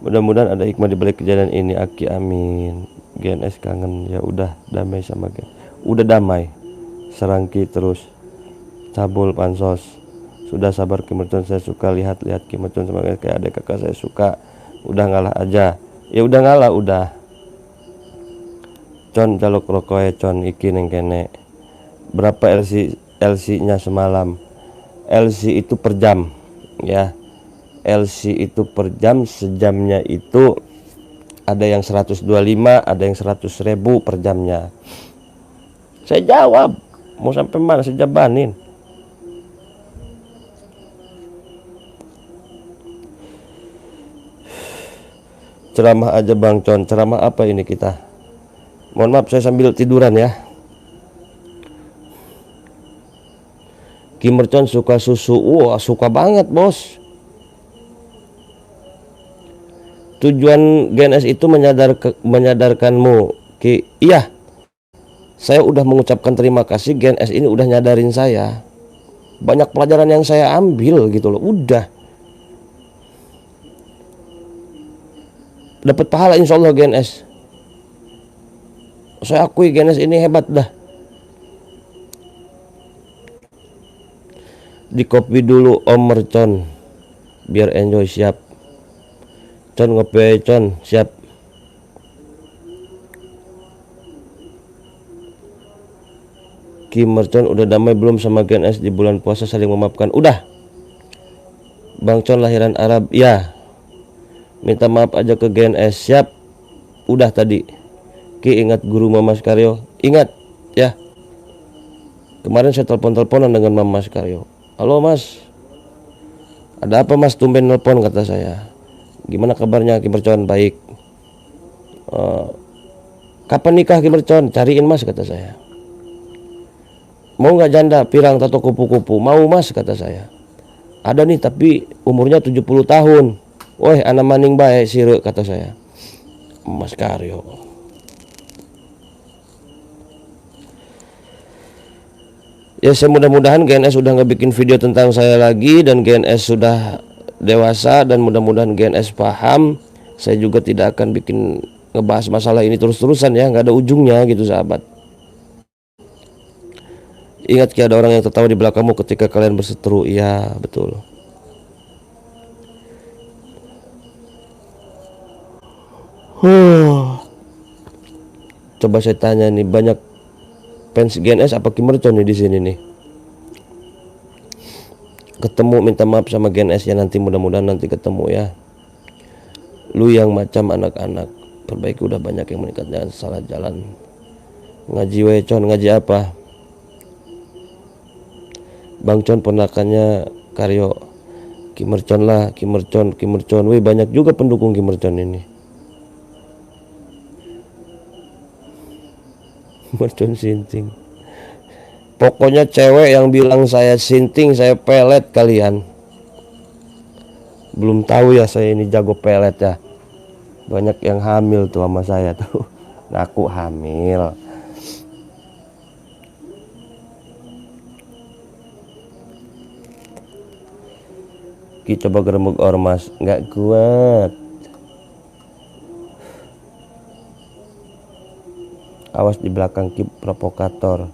Mudah-mudahan ada hikmah di balik kejadian ini, Aki, amin. GNS kangen, ya udah damai sama Gen. Udah damai. Serangki terus. Cabul pansos. Sudah sabar Ki Mercon, saya suka lihat-lihat Ki Mercon sama kayak adik kakak saya suka. Udah ngalah aja. Ya udah ngalah udah. Con jaluk rokoe Con iki neng kene. Berapa LC-nya semalam? LC itu per jam, ya. LC itu per jam, sejamnya itu ada yang 125, ada yang 100.000 per jamnya. Saya jawab, mau sampai mana saya jabanin. Ceramah aja Bang Con, ceramah apa ini kita? Mohon maaf saya sambil tiduran ya. Ki Mercon suka susu, wah suka banget bos. Tujuan GNS itu menyadarkanmu Ki. Iya, saya udah mengucapkan terima kasih. GNS ini udah nyadarin saya. Banyak pelajaran yang saya ambil gitu loh. Udah dapat pahala insya Allah GNS. Saya akui GNS ini hebat dah. Di kopi dulu Om Mercon biar enjoy. Siap Con, ngopi Con, siap. Ki Mercon udah damai belum sama GNS di bulan puasa, saling memaafkan? Udah. Bang Con lahiran Arab, ya. Minta maaf aja ke GNS, siap. Udah tadi. Ki ingat guru Mama Skaryo, ingat ya. Kemarin saya telepon-teleponan dengan Mama Skaryo. Halo Mas, ada apa Mas tumben nelpon, kata saya. Gimana kabarnya Ki Mercon? Baik. Kapan nikah Ki Mercon? Cariin Mas, kata saya. Mau nggak janda pirang tato kupu-kupu? Mau Mas, kata saya. Ada nih tapi umurnya 70 tahun. Woi anak maning bae sire, kata saya. Mas Karyo. Ya mudah-mudahan GNS sudah nggak bikin video tentang saya lagi, dan GNS sudah dewasa, dan mudah-mudahan GNS paham. Saya juga tidak akan bikin ngebahas masalah ini terus-terusan ya, nggak ada ujungnya gitu sahabat. Ingat Ki, ada orang yang tertawa di belakangmu ketika kalian berseteru. Iya betul. Coba saya tanya nih, banyak fans GNS apa Ki Mercon nih di sini nih? Ketemu minta maaf sama GNS ya nanti, mudah-mudahan nanti ketemu ya. Lu yang macam anak-anak, perbaiki, udah banyak yang menikah jangan salah jalan. Ngaji we Con, ngaji apa? Bang Con ponakannya Karyo. Ki Mercon lah, Ki Mercon, Ki Mercon. Wih banyak juga pendukung Ki Mercon ini. Mercon sinting. Pokoknya cewek yang bilang saya sinting, saya pelet kalian. Belum tahu ya saya ini jago pelet ya. Banyak yang hamil tuh sama saya tuh. Ngaku hamil. Ki coba geremuk ormas, nggak kuat. Awas di belakang Ki provokator.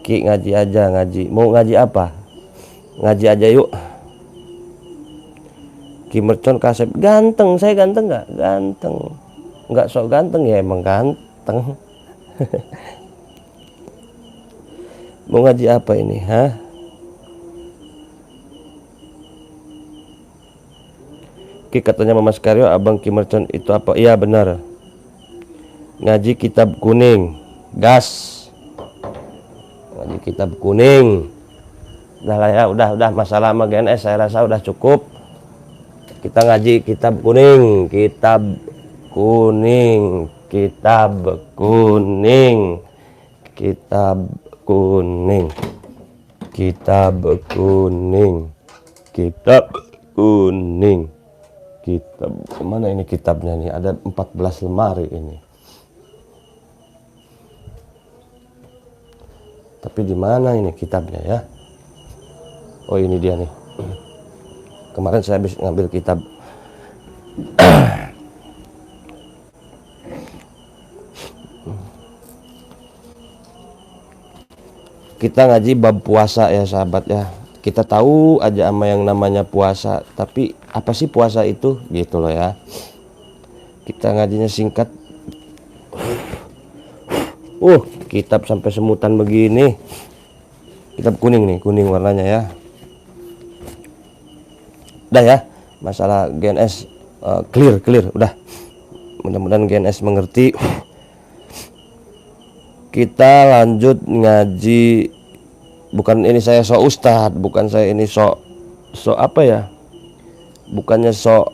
Ki ngaji aja, ngaji. Mau ngaji apa? Ngaji aja yuk. Ki Mercon Kasep ganteng, saya ganteng nggak? Ganteng. Nggak sok ganteng ya, emang ganteng. Mau ngaji apa ini, hah? Ki katanya Mama Skaryo, abang Ki Mercon itu apa? Iya benar. Ngaji kitab kuning, gas. Ngaji kitab kuning. Udah lah ya, udah masalah sama GNS saya rasa udah cukup. Kita ngaji kitab kuning, kitab kuning, kitab kuning, kitab kuning, kitab kuning, kitab kuning, kitab mana ini kitabnya nih? Ada 14 lemari ini. Tapi di mana ini kitabnya ya? Oh ini dia nih. Kemarin saya habis ngambil kitab. Kita ngaji bab puasa ya sahabat ya. Kita tahu aja sama yang namanya puasa, tapi apa sih puasa itu? Gitu loh ya. Kita ngajinya singkat. Kitab sampai semutan begini. Kitab kuning nih, kuning warnanya ya. Udah ya, masalah GNS clear, udah. Mudah-mudahan GNS mengerti. Kita lanjut ngaji. Bukan ini saya sok ustadz, bukan saya ini sok apa ya? Bukannya sok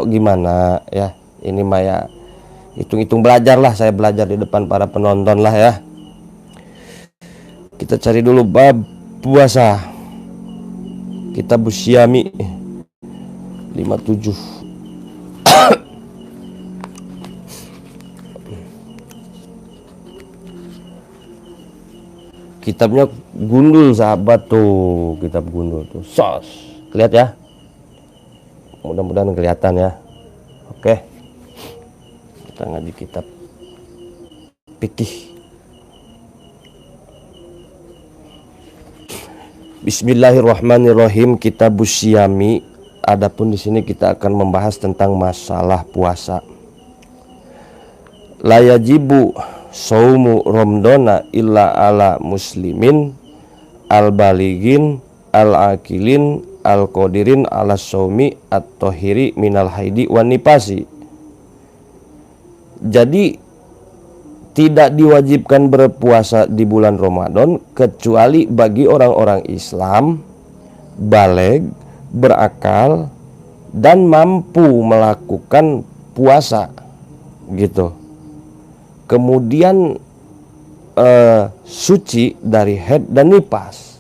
gimana ya. Ini mah ya hitung-hitung belajar lah, saya belajar di depan para penonton lah ya. Kita cari dulu bab puasa. Kitab Syami 57. Kitabnya gundul sahabat tuh, kitab gundul tuh. Sos. Lihat ya. Mudah-mudahan kelihatan ya. Oke. Kita ngaji kitab fikih. Bismillahirrahmanirrahim. Kitab Syami. Adapun di sini kita akan membahas tentang masalah puasa. La yajibu saumu Ramadana illa ala muslimin al baligin al akilin al qadirin ala saumi at-tahiri minal haidi wan nipasi. Jadi tidak diwajibkan berpuasa di bulan Ramadan kecuali bagi orang-orang Islam baligh, berakal dan mampu melakukan puasa gitu. Kemudian suci dari haid dan nifas.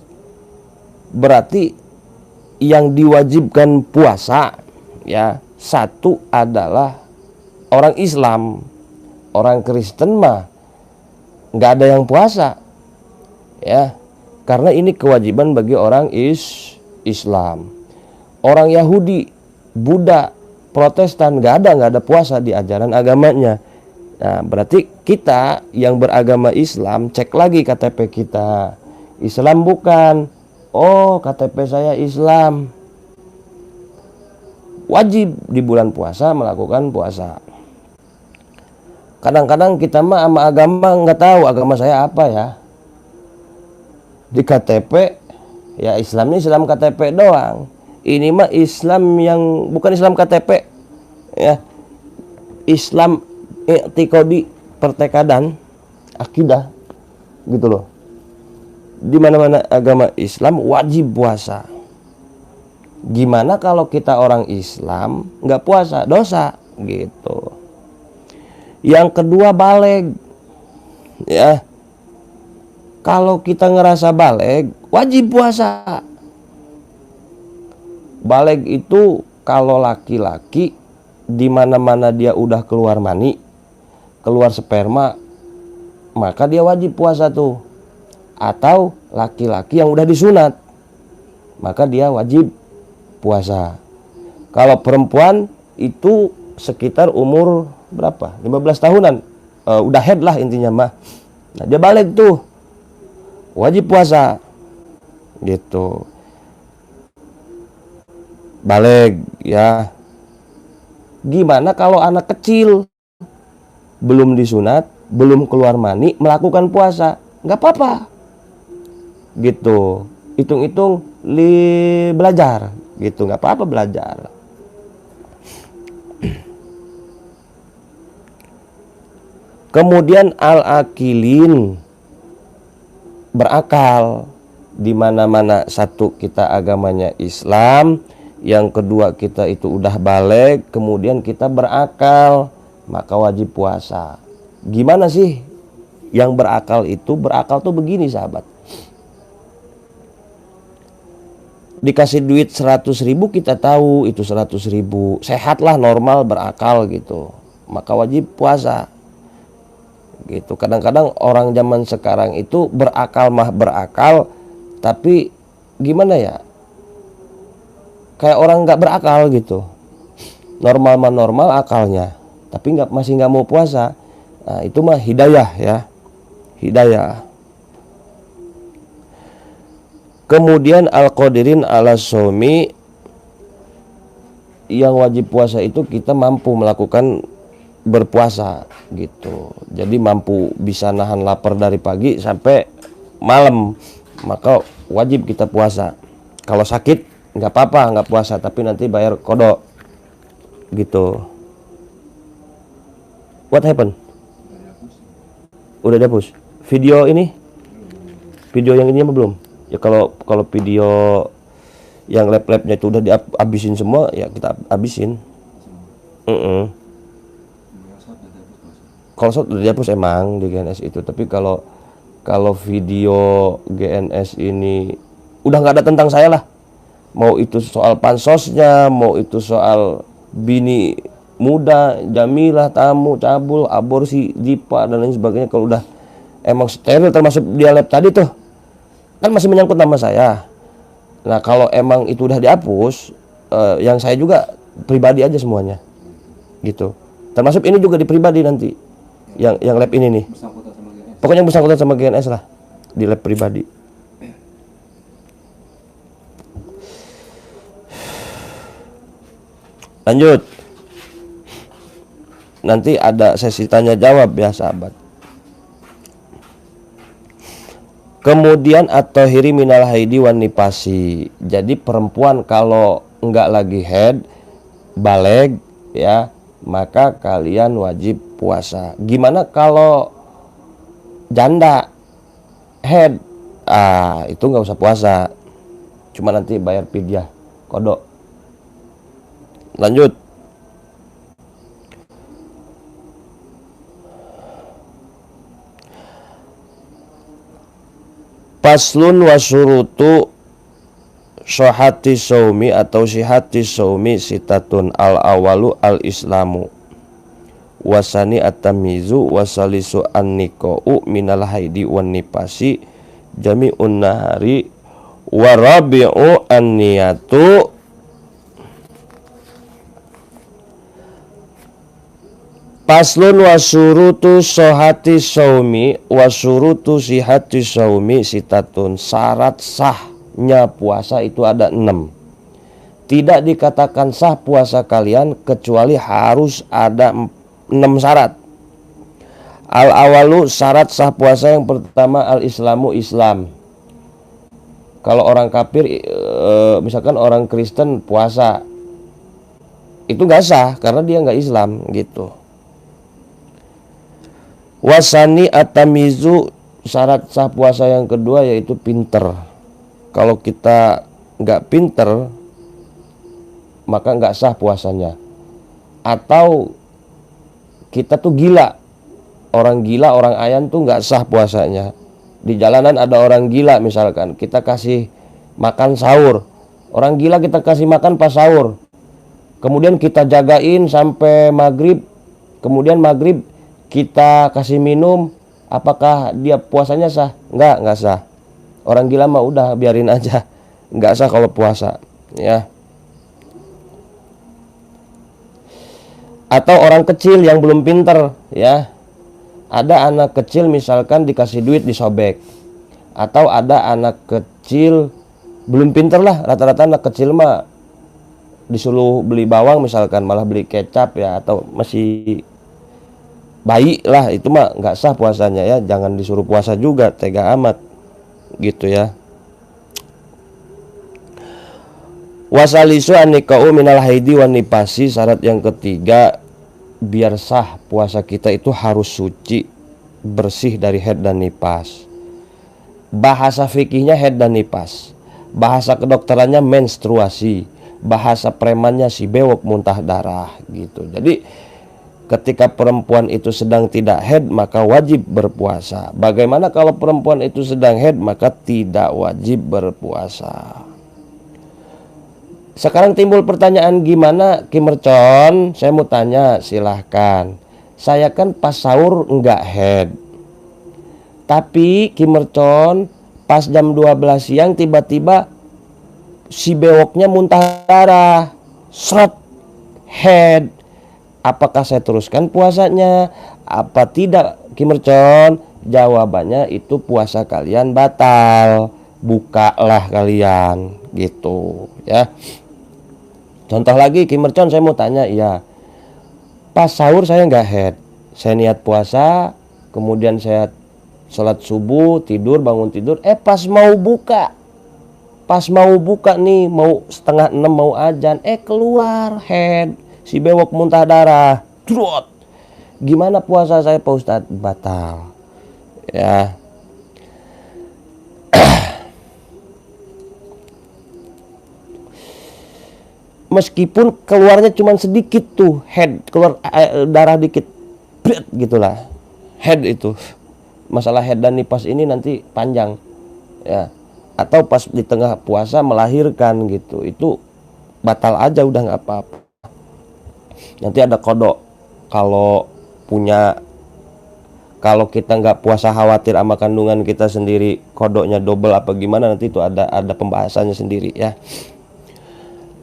Berarti yang diwajibkan puasa ya, satu adalah orang Islam. Orang Kristen mah nggak ada yang puasa ya, karena ini kewajiban bagi orang Islam. Orang Yahudi, Buddha, Protestan nggak ada puasa di ajaran agamanya. Nah, berarti kita yang beragama Islam cek lagi KTP kita. Islam bukan? Oh, KTP saya Islam. Wajib di bulan puasa melakukan puasa. Kadang-kadang kita mah sama agama nggak tahu agama saya apa ya. Di KTP ya Islamnya Islam KTP doang. Ini mah Islam yang bukan Islam KTP ya. Islam i'tiqadi, pertekadan, akidah gitu loh. Di mana-mana agama Islam wajib puasa. Gimana kalau kita orang Islam nggak puasa, dosa gitu. Yang kedua baligh ya. Kalau kita ngerasa baligh wajib puasa. Baligh itu kalau laki-laki di mana-mana dia udah keluar mani, keluar sperma, maka dia wajib puasa tuh. Atau laki-laki yang udah disunat, maka dia wajib puasa. Kalau perempuan itu sekitar umur berapa? 15 tahunan, udah head lah intinya mah. Nah, dia balik tuh, wajib puasa gitu. Balik ya. Gimana kalau anak kecil belum disunat, belum keluar mani, melakukan puasa? Nggak apa-apa gitu. Hitung-hitung belajar gitu, nggak apa-apa belajar. Kemudian al-akilin, berakal. Di mana-mana, satu kita agamanya Islam, yang kedua kita itu udah balik, kemudian kita berakal, maka wajib puasa. Gimana sih yang berakal itu? Berakal tuh begini sahabat, dikasih duit 100.000 kita tahu itu 100.000, sehat lah, normal, berakal gitu, maka wajib puasa gitu. Kadang-kadang orang zaman sekarang itu berakal mah berakal, tapi gimana ya, kayak orang nggak berakal gitu. Normal mah normal akalnya, tapi masih nggak mau puasa. Nah, itu mah hidayah ya, hidayah. Kemudian al-qadirin ala shaumi, yang wajib puasa itu kita mampu melakukan berpuasa gitu. Jadi mampu bisa nahan lapar dari pagi sampai malam, maka wajib kita puasa. Kalau sakit nggak apa-apa, nggak puasa, tapi nanti bayar kodok gitu. What happened? Udah dihapus video ini, video yang ini belum ya? Kalau video yang lab-labnya itu udah dihabisin semua ya, kita habisin. Kalau shot udah dihapus emang di GNS itu, tapi kalau video GNS ini udah nggak ada tentang saya lah. Mau itu soal pansosnya, mau itu soal bini muda, jamilah, tamu, cabul, aborsi, jipa dan lain sebagainya. Kalau udah emang steril, termasuk dia lab tadi tuh, kan masih menyangkut nama saya. Nah, kalau emang itu udah dihapus, yang saya juga pribadi aja semuanya gitu. Termasuk ini juga di pribadi nanti, yang lab ini nih, pokoknya bersangkutan sama GNS lah, di lab pribadi. Lanjut, nanti ada sesi tanya jawab ya sahabat. Kemudian at-tahiri minal haidi wan nipasi. Jadi perempuan kalau enggak lagi haid, baleg ya, maka kalian wajib puasa. Gimana kalau janda haid? Itu enggak usah puasa, cuma nanti bayar fidyah kodok. Lanjut. Paslun wa syurutu syahati saumi atau sihati saumi sitatun. Al awalu al islamu, wasani at-tamizu, wasalisu an-niqa'u minal haidi wan nipasi jami'un nahari, warabi'u an-niyatu. Paslun wa syurutu sohati saumi wa syurutu sihati saumi sitatun. Syarat sahnya puasa itu ada 6. Tidak dikatakan sah puasa kalian kecuali harus ada 6 syarat. Al awalu, syarat sah puasa yang pertama al islamu, Islam. Kalau orang kafir, misalkan orang Kristen puasa, itu nggak sah karena dia nggak Islam gitu. Wasani atamizu, syarat sah puasa yang kedua yaitu pinter. Kalau kita nggak pinter, maka nggak sah puasanya. Atau kita tuh gila, orang gila, orang ayan tuh nggak sah puasanya. Di jalanan ada orang gila misalkan, kita kasih makan sahur. Orang gila kita kasih makan pas sahur, kemudian kita jagain sampai maghrib, kemudian maghrib kita kasih minum, apakah dia puasanya sah? Enggak sah. Orang gila mah udah biarin aja, enggak sah kalau puasa, ya. Atau orang kecil yang belum pinter, ya. Ada anak kecil misalkan dikasih duit disobek, atau ada anak kecil belum pinter lah, rata-rata anak kecil mah disuruh beli bawang misalkan malah beli kecap, ya, atau masih bayi lah, itu mah nggak sah puasanya, ya. Jangan disuruh puasa juga, tega amat gitu, ya. Wasalisu anikau minal haidi wan nipasi, syarat yang ketiga biar sah puasa kita itu harus suci, bersih dari haid dan nipas. Bahasa fikihnya haid dan nipas, bahasa kedokterannya menstruasi, bahasa premannya si bewok muntah darah gitu. Jadi ketika perempuan itu sedang tidak haid maka wajib berpuasa. Bagaimana kalau perempuan itu sedang haid maka tidak wajib berpuasa. Sekarang timbul pertanyaan, gimana Ki Mercon? Saya mau tanya, silahkan. Saya kan pas sahur enggak haid, tapi Ki Mercon pas jam 12 siang tiba-tiba si bewoknya muntah darah, seret, head. Apakah saya teruskan puasanya? Apa tidak, Ki Mercon? Jawabannya itu puasa kalian batal. Bukalah kalian, gitu, ya. Contoh lagi, Ki Mercon, saya mau tanya, ya. Pas sahur saya nggak head, saya niat puasa, kemudian saya sholat subuh, tidur, bangun tidur, pas mau buka nih, mau setengah 6 mau azan, keluar head, si bewok muntah darah, drot. Gimana puasa saya Pak Ustadz? Batal, ya. Meskipun keluarnya cuma sedikit tuh, head keluar darah dikit, bret, gitulah, head itu. Masalah head dan nipas ini nanti panjang, ya. Atau pas di tengah puasa melahirkan gitu, itu batal aja, udah nggak apa-apa. Nanti ada kodok. Kalau kita nggak puasa khawatir sama kandungan kita sendiri, kodoknya double apa gimana, nanti itu ada pembahasannya sendiri, ya.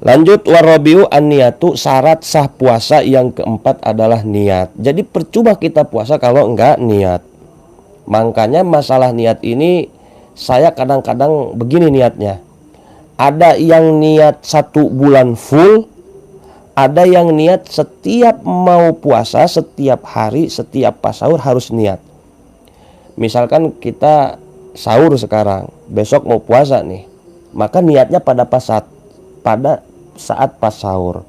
Lanjut, warabiu an-niyatu, syarat sah puasa yang keempat adalah niat. Jadi percuma kita puasa kalau enggak niat. Makanya masalah niat ini saya kadang-kadang begini niatnya. Ada yang niat 1 bulan full, ada yang niat setiap mau puasa, setiap hari, setiap pas sahur harus niat. Misalkan kita sahur sekarang, besok mau puasa nih, maka niatnya pada saat pas sahur.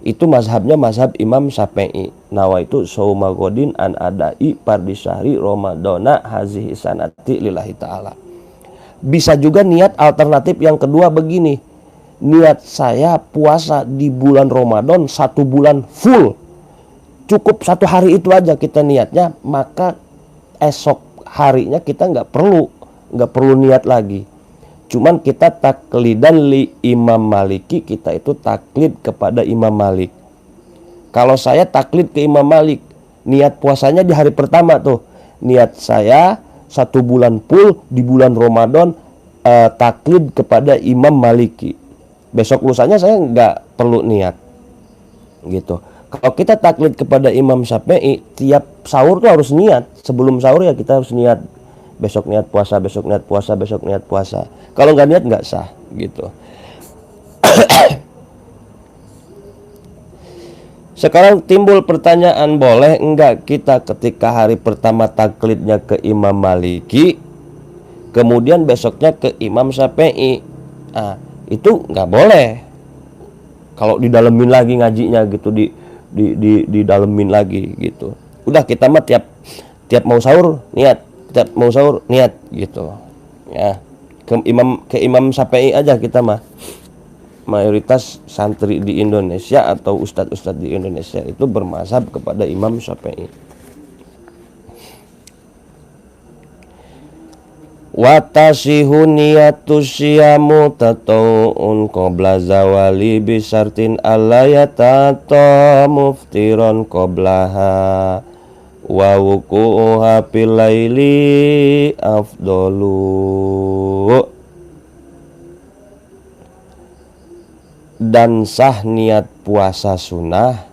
Itu mazhabnya mazhab Imam Syafi'i. Nawaitu shauma godin an adai pardisahri Ramadana hazihi sanati lillahi ta'ala. Bisa juga niat alternatif yang kedua begini, niat saya puasa di bulan Ramadan 1 bulan full, cukup 1 hari itu aja kita niatnya, maka esok harinya kita nggak perlu niat lagi. Cuman kita taklidan li Imam Maliki, kita itu taklid kepada Imam Malik. Kalau saya taklid ke Imam Malik, niat puasanya di hari pertama tuh, niat saya 1 bulan full di bulan Ramadan, taklid kepada Imam Maliki. Besok lusanya saya nggak perlu niat, gitu. Kalau kita taklid kepada Imam Syafi'i, tiap sahur tuh harus niat. Sebelum sahur ya kita harus niat, besok niat puasa, besok niat puasa, besok niat puasa. Kalau nggak niat nggak sah, gitu. Sekarang timbul pertanyaan, boleh enggak kita ketika hari pertama taklidnya ke Imam Maliki, kemudian besoknya ke Imam Syafi'i? Itu nggak boleh. Kalau didalemin lagi ngajinya gitu, didalemin lagi gitu. Udah kita mah tiap mau sahur niat, tiap mau sahur niat gitu. Ya, ke Imam Syafi'i aja kita mah. Mayoritas santri di Indonesia atau ustadz-ustadz di Indonesia itu bermazhab kepada Imam Syafi'i. Watasihu niyatus siyamu tatau'un qabla zawali bisartin alayatata muftiron qablaha wa wuku'uha fil laili afdolu. Dan sah niat puasa sunnah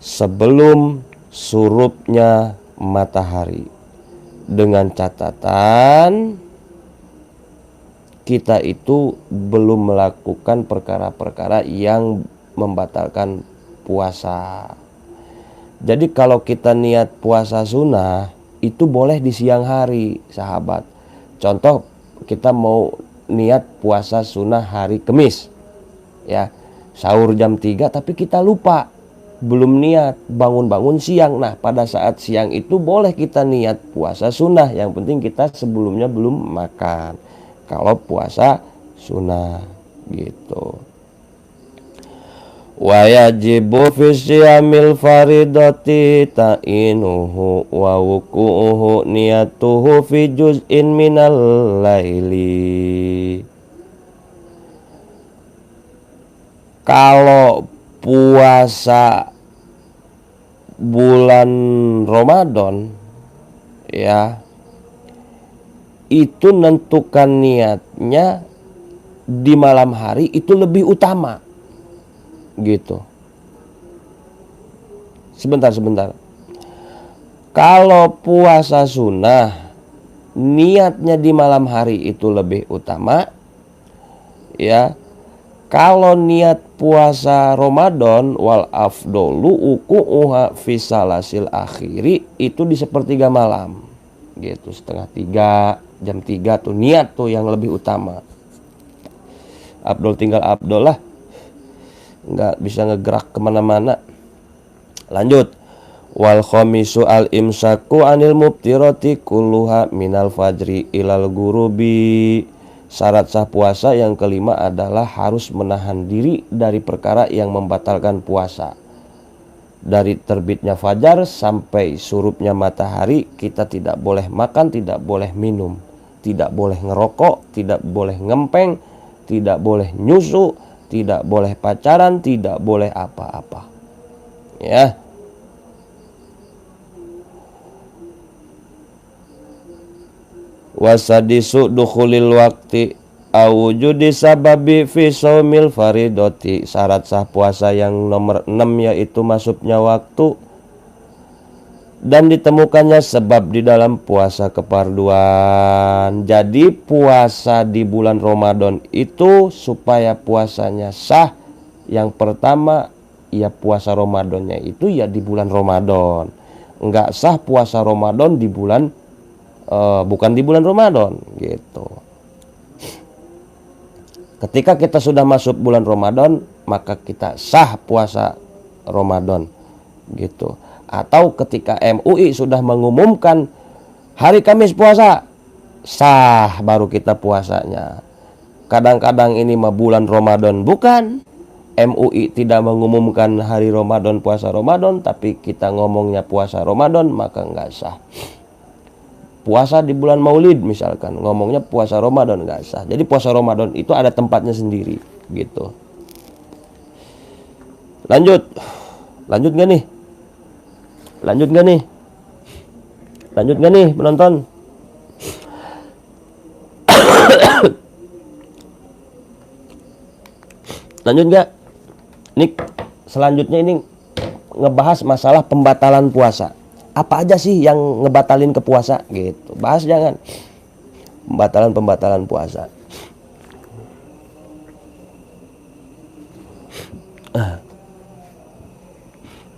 sebelum surupnya matahari, dengan catatan kita itu belum melakukan perkara-perkara yang membatalkan puasa. Jadi kalau kita niat puasa sunnah itu boleh di siang hari, sahabat. Contoh, kita mau niat puasa sunnah hari Kamis, ya, sahur jam 3 tapi kita lupa, belum niat, bangun-bangun siang. Nah, pada saat siang itu boleh kita niat puasa sunnah. Yang penting kita sebelumnya belum makan, kalau puasa sunnah gitu. Wa yajibu fi siyamil faridati ta'inuhu wa wuku'uhu niyatuhu fi juz'in minal laili. Kalau puasa bulan Ramadan, ya, itu nentukan niatnya di malam hari itu lebih utama gitu. Sebentar. Kalau puasa sunnah niatnya di malam hari itu lebih utama, ya. Kalau niat puasa Ramadan wal afdolu uku'uha fi salasil akhiri, itu di sepertiga malam gitu, setengah 3, jam 3 tuh niat tuh yang lebih utama. Abdul tinggal Abdul lah, nggak bisa ngegerak kemana-mana. Lanjut. Wal khamisu al imsaku anil mubtirati kulluha minal fajri ilal gurubi. Syarat sah puasa yang kelima adalah harus menahan diri dari perkara yang membatalkan puasa. Dari terbitnya fajar sampai surupnya matahari kita tidak boleh makan, tidak boleh minum, tidak boleh ngerokok, tidak boleh ngempeng, tidak boleh nyusu, tidak boleh pacaran, tidak boleh apa-apa. Ya. Wasadisu dukhulil waqti awujudi sababi fi shaumil faridoti. Syarat sah puasa yang nomor 6 yaitu masuknya waktu dan ditemukannya sebab di dalam puasa keparduan. Jadi puasa di bulan Ramadan itu supaya puasanya sah, yang pertama ya puasa Ramadannya itu ya di bulan Ramadan. Enggak sah puasa Ramadan di bulan bukan di bulan Ramadan gitu. Ketika kita sudah masuk bulan Ramadan, maka kita sah puasa Ramadan gitu. Atau ketika MUI sudah mengumumkan hari Kamis puasa, sah baru kita puasanya. Kadang-kadang ini mah bulan Ramadan bukan, MUI tidak mengumumkan hari Ramadan puasa Ramadan, tapi kita ngomongnya puasa Ramadan, maka enggak sah. Puasa di bulan Maulid misalkan, ngomongnya puasa Ramadan, nggak sah. Jadi puasa Ramadan itu ada tempatnya sendiri gitu. Lanjut nggak nih? Lanjut nggak nih penonton? Lanjut nggak? Ini selanjutnya ini ngebahas masalah pembatalan puasa. Apa aja sih yang ngebatalin ke puasa gitu. Bahas jangan pembatalan puasa.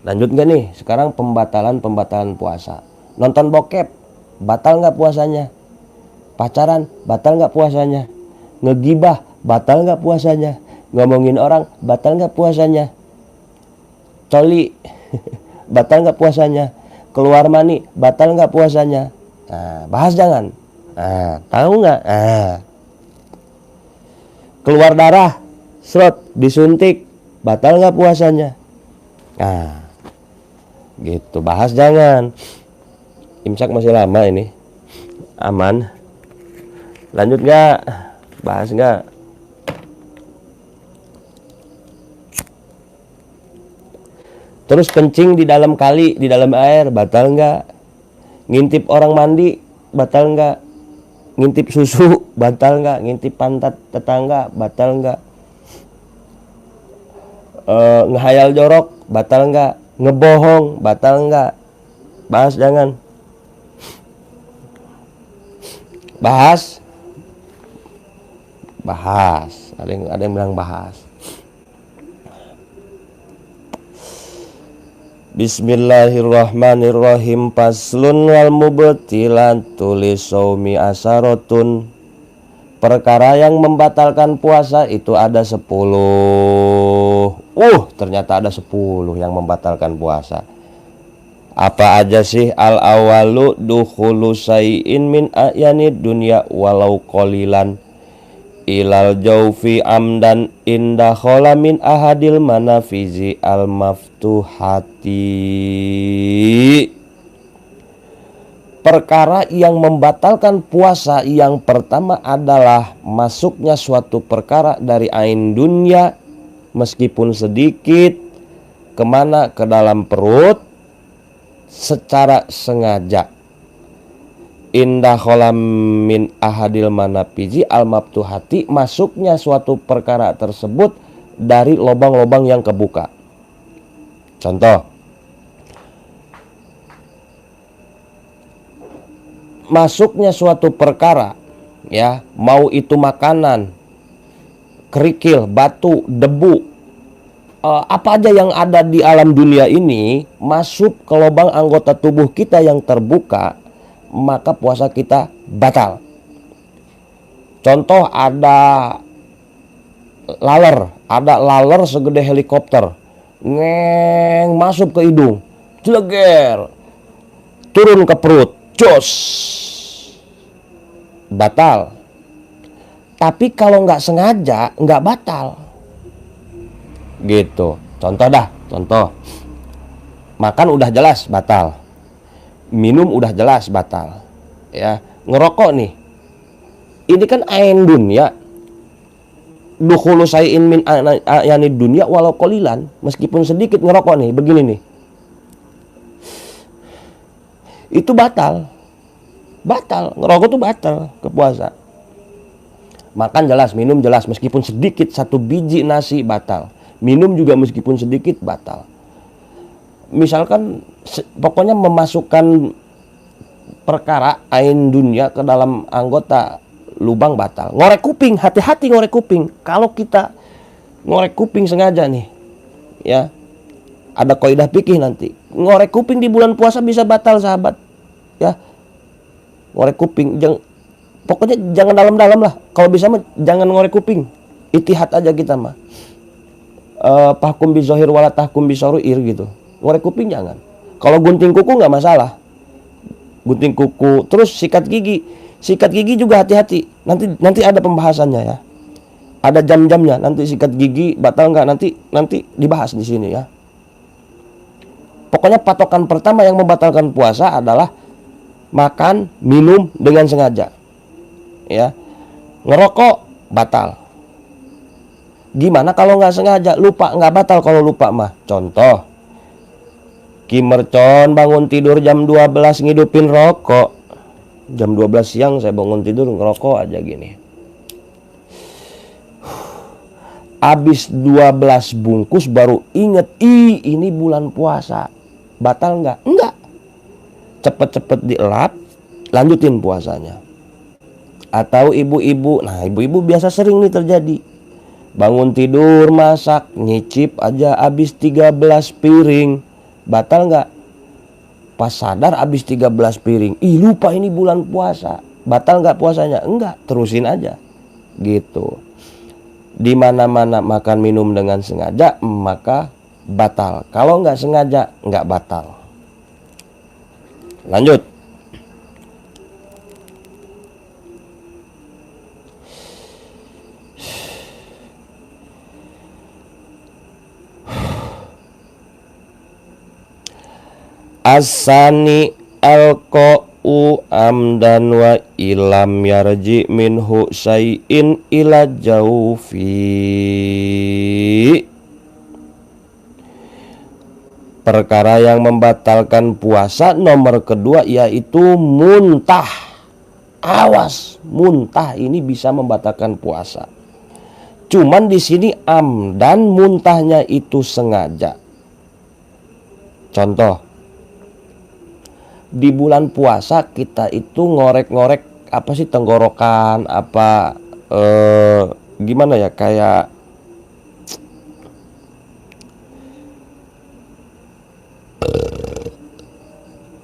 Lanjut nggak nih? Sekarang pembatalan puasa. Nonton bokep, batal nggak puasanya? Pacaran, batal nggak puasanya? Ngegibah, batal nggak puasanya? Ngomongin orang, batal nggak puasanya? Coli, batal nggak puasanya? Keluar mani, batal nggak puasanya? Nah, bahas jangan. Nah, tahu nggak? Keluar darah, slot, disuntik, batal nggak puasanya? Nah, gitu. Bahas jangan. Imsak masih lama ini. Aman. Lanjut nggak? Bahas nggak? Terus kencing di dalam kali, di dalam air, batal nggak? Ngintip orang mandi, batal nggak? Ngintip susu, batal nggak? Ngintip pantat tetangga, batal nggak? Ngehayal jorok, batal nggak? Ngebohong, batal nggak? Bahas jangan. Bahas. Ada yang bilang bahas. Bismillahirrahmanirrahim. Faslun wal mubtilatu lisaumi asyaratun. Perkara yang membatalkan puasa itu ada 10. Ternyata ada 10 yang membatalkan puasa. Apa aja sih? Al awalu dukhulu syai'in min ayanid dunya walau qalilan ilal jaufi amdan inda khola min ahadil manafizi al maftuhati. Perkara yang membatalkan puasa yang pertama adalah masuknya suatu perkara dari ain dunya meskipun sedikit kemana? Ke dalam perut secara sengaja. Indah kholam min ahadil manafizi al maftuhati, masuknya suatu perkara tersebut dari lubang-lubang yang kebuka. Contoh, masuknya suatu perkara, ya, mau itu makanan, kerikil, batu, debu, apa aja yang ada di alam dunia ini masuk ke lubang anggota tubuh kita yang terbuka, maka puasa kita batal. Contoh, ada laler segede helikopter, masuk ke hidung, jeleger, turun ke perut, jos, batal. Tapi kalau nggak sengaja, nggak batal. Gitu. Contoh. Makan udah jelas batal. Minum udah jelas batal. Ya, ngerokok nih. Ini kan ain dunya. Dukhulu syai'in min ayanid dunya walau qalilan, meskipun sedikit ngerokok nih, begini nih. Itu batal. Ngerokok tuh batal ke puasa. Makan jelas, minum jelas, meskipun sedikit, 1 biji nasi batal. Minum juga meskipun sedikit batal. Misalkan pokoknya memasukkan perkara ain dunya ke dalam anggota lubang batal. Ngorek kuping, hati-hati ngorek kuping. Kalau kita ngorek kuping sengaja nih, ya, ada kaidah fikih nanti. Ngorek kuping di bulan puasa bisa batal, sahabat. Ya, ngorek kuping, pokoknya jangan dalam-dalam lah. Kalau bisa mah jangan ngorek kuping. Itihad aja kita mah. Tahkum bizohir wala tahkum bisoruir gitu. Ngorek kuping jangan. Kalau gunting kuku nggak masalah. Gunting kuku, terus sikat gigi. Sikat gigi juga hati-hati. Nanti ada pembahasannya ya. Ada jam-jamnya. Nanti sikat gigi batal nggak? Nanti dibahas di sini ya. Pokoknya patokan pertama yang membatalkan puasa adalah makan, minum dengan sengaja. Ya. Ngerokok batal. Gimana kalau nggak sengaja? Lupa, nggak batal kalau lupa mah. Contoh, Ki Mercon bangun tidur jam 12 ngidupin rokok. Jam 12 siang saya bangun tidur ngerokok aja gini. Habis 12 bungkus baru inget, ini bulan puasa. Batal nggak? Enggak. Cepet-cepet dielap, lanjutin puasanya. Atau ibu-ibu, ibu-ibu biasa sering nih terjadi. Bangun tidur, masak, nyicip aja habis 13 piring. Batal nggak? Pas sadar habis 13 piring. Lupa ini bulan puasa. Batal nggak puasanya? Enggak, terusin aja. Gitu. Di mana-mana makan minum dengan sengaja, maka batal. Kalau nggak sengaja, nggak batal. Lanjut. Asani alko amdan wa ilam yarji minhu syai'in ila jaufi. Perkara yang membatalkan puasa nomor kedua yaitu muntah. Awas, muntah ini bisa membatalkan puasa. Cuman di sini amdan, muntahnya itu sengaja. Contoh, di bulan puasa kita itu ngorek-ngorek apa sih, tenggorokan apa gimana ya, kayak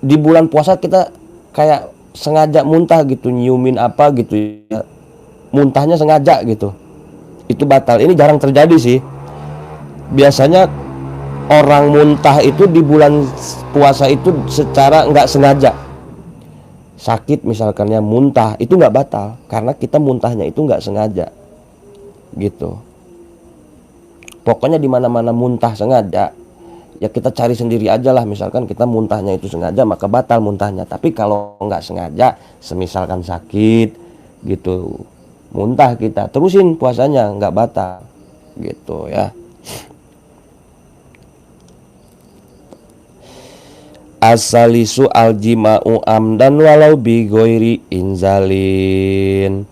di bulan puasa kita kayak sengaja muntah gitu, nyiumin apa gitu ya, muntahnya sengaja gitu, itu batal. Ini jarang terjadi sih. Biasanya orang muntah itu di bulan puasa itu secara nggak sengaja. Sakit misalkan ya, muntah itu nggak batal karena kita muntahnya itu nggak sengaja gitu. Pokoknya di mana-mana muntah sengaja ya kita cari sendiri aja lah. Misalkan kita muntahnya itu sengaja maka batal muntahnya. Tapi kalau nggak sengaja, semisalkan sakit gitu, muntah, kita terusin puasanya, nggak batal gitu ya. Asalisu aljima'u amdan walau bi ghairi inzalin.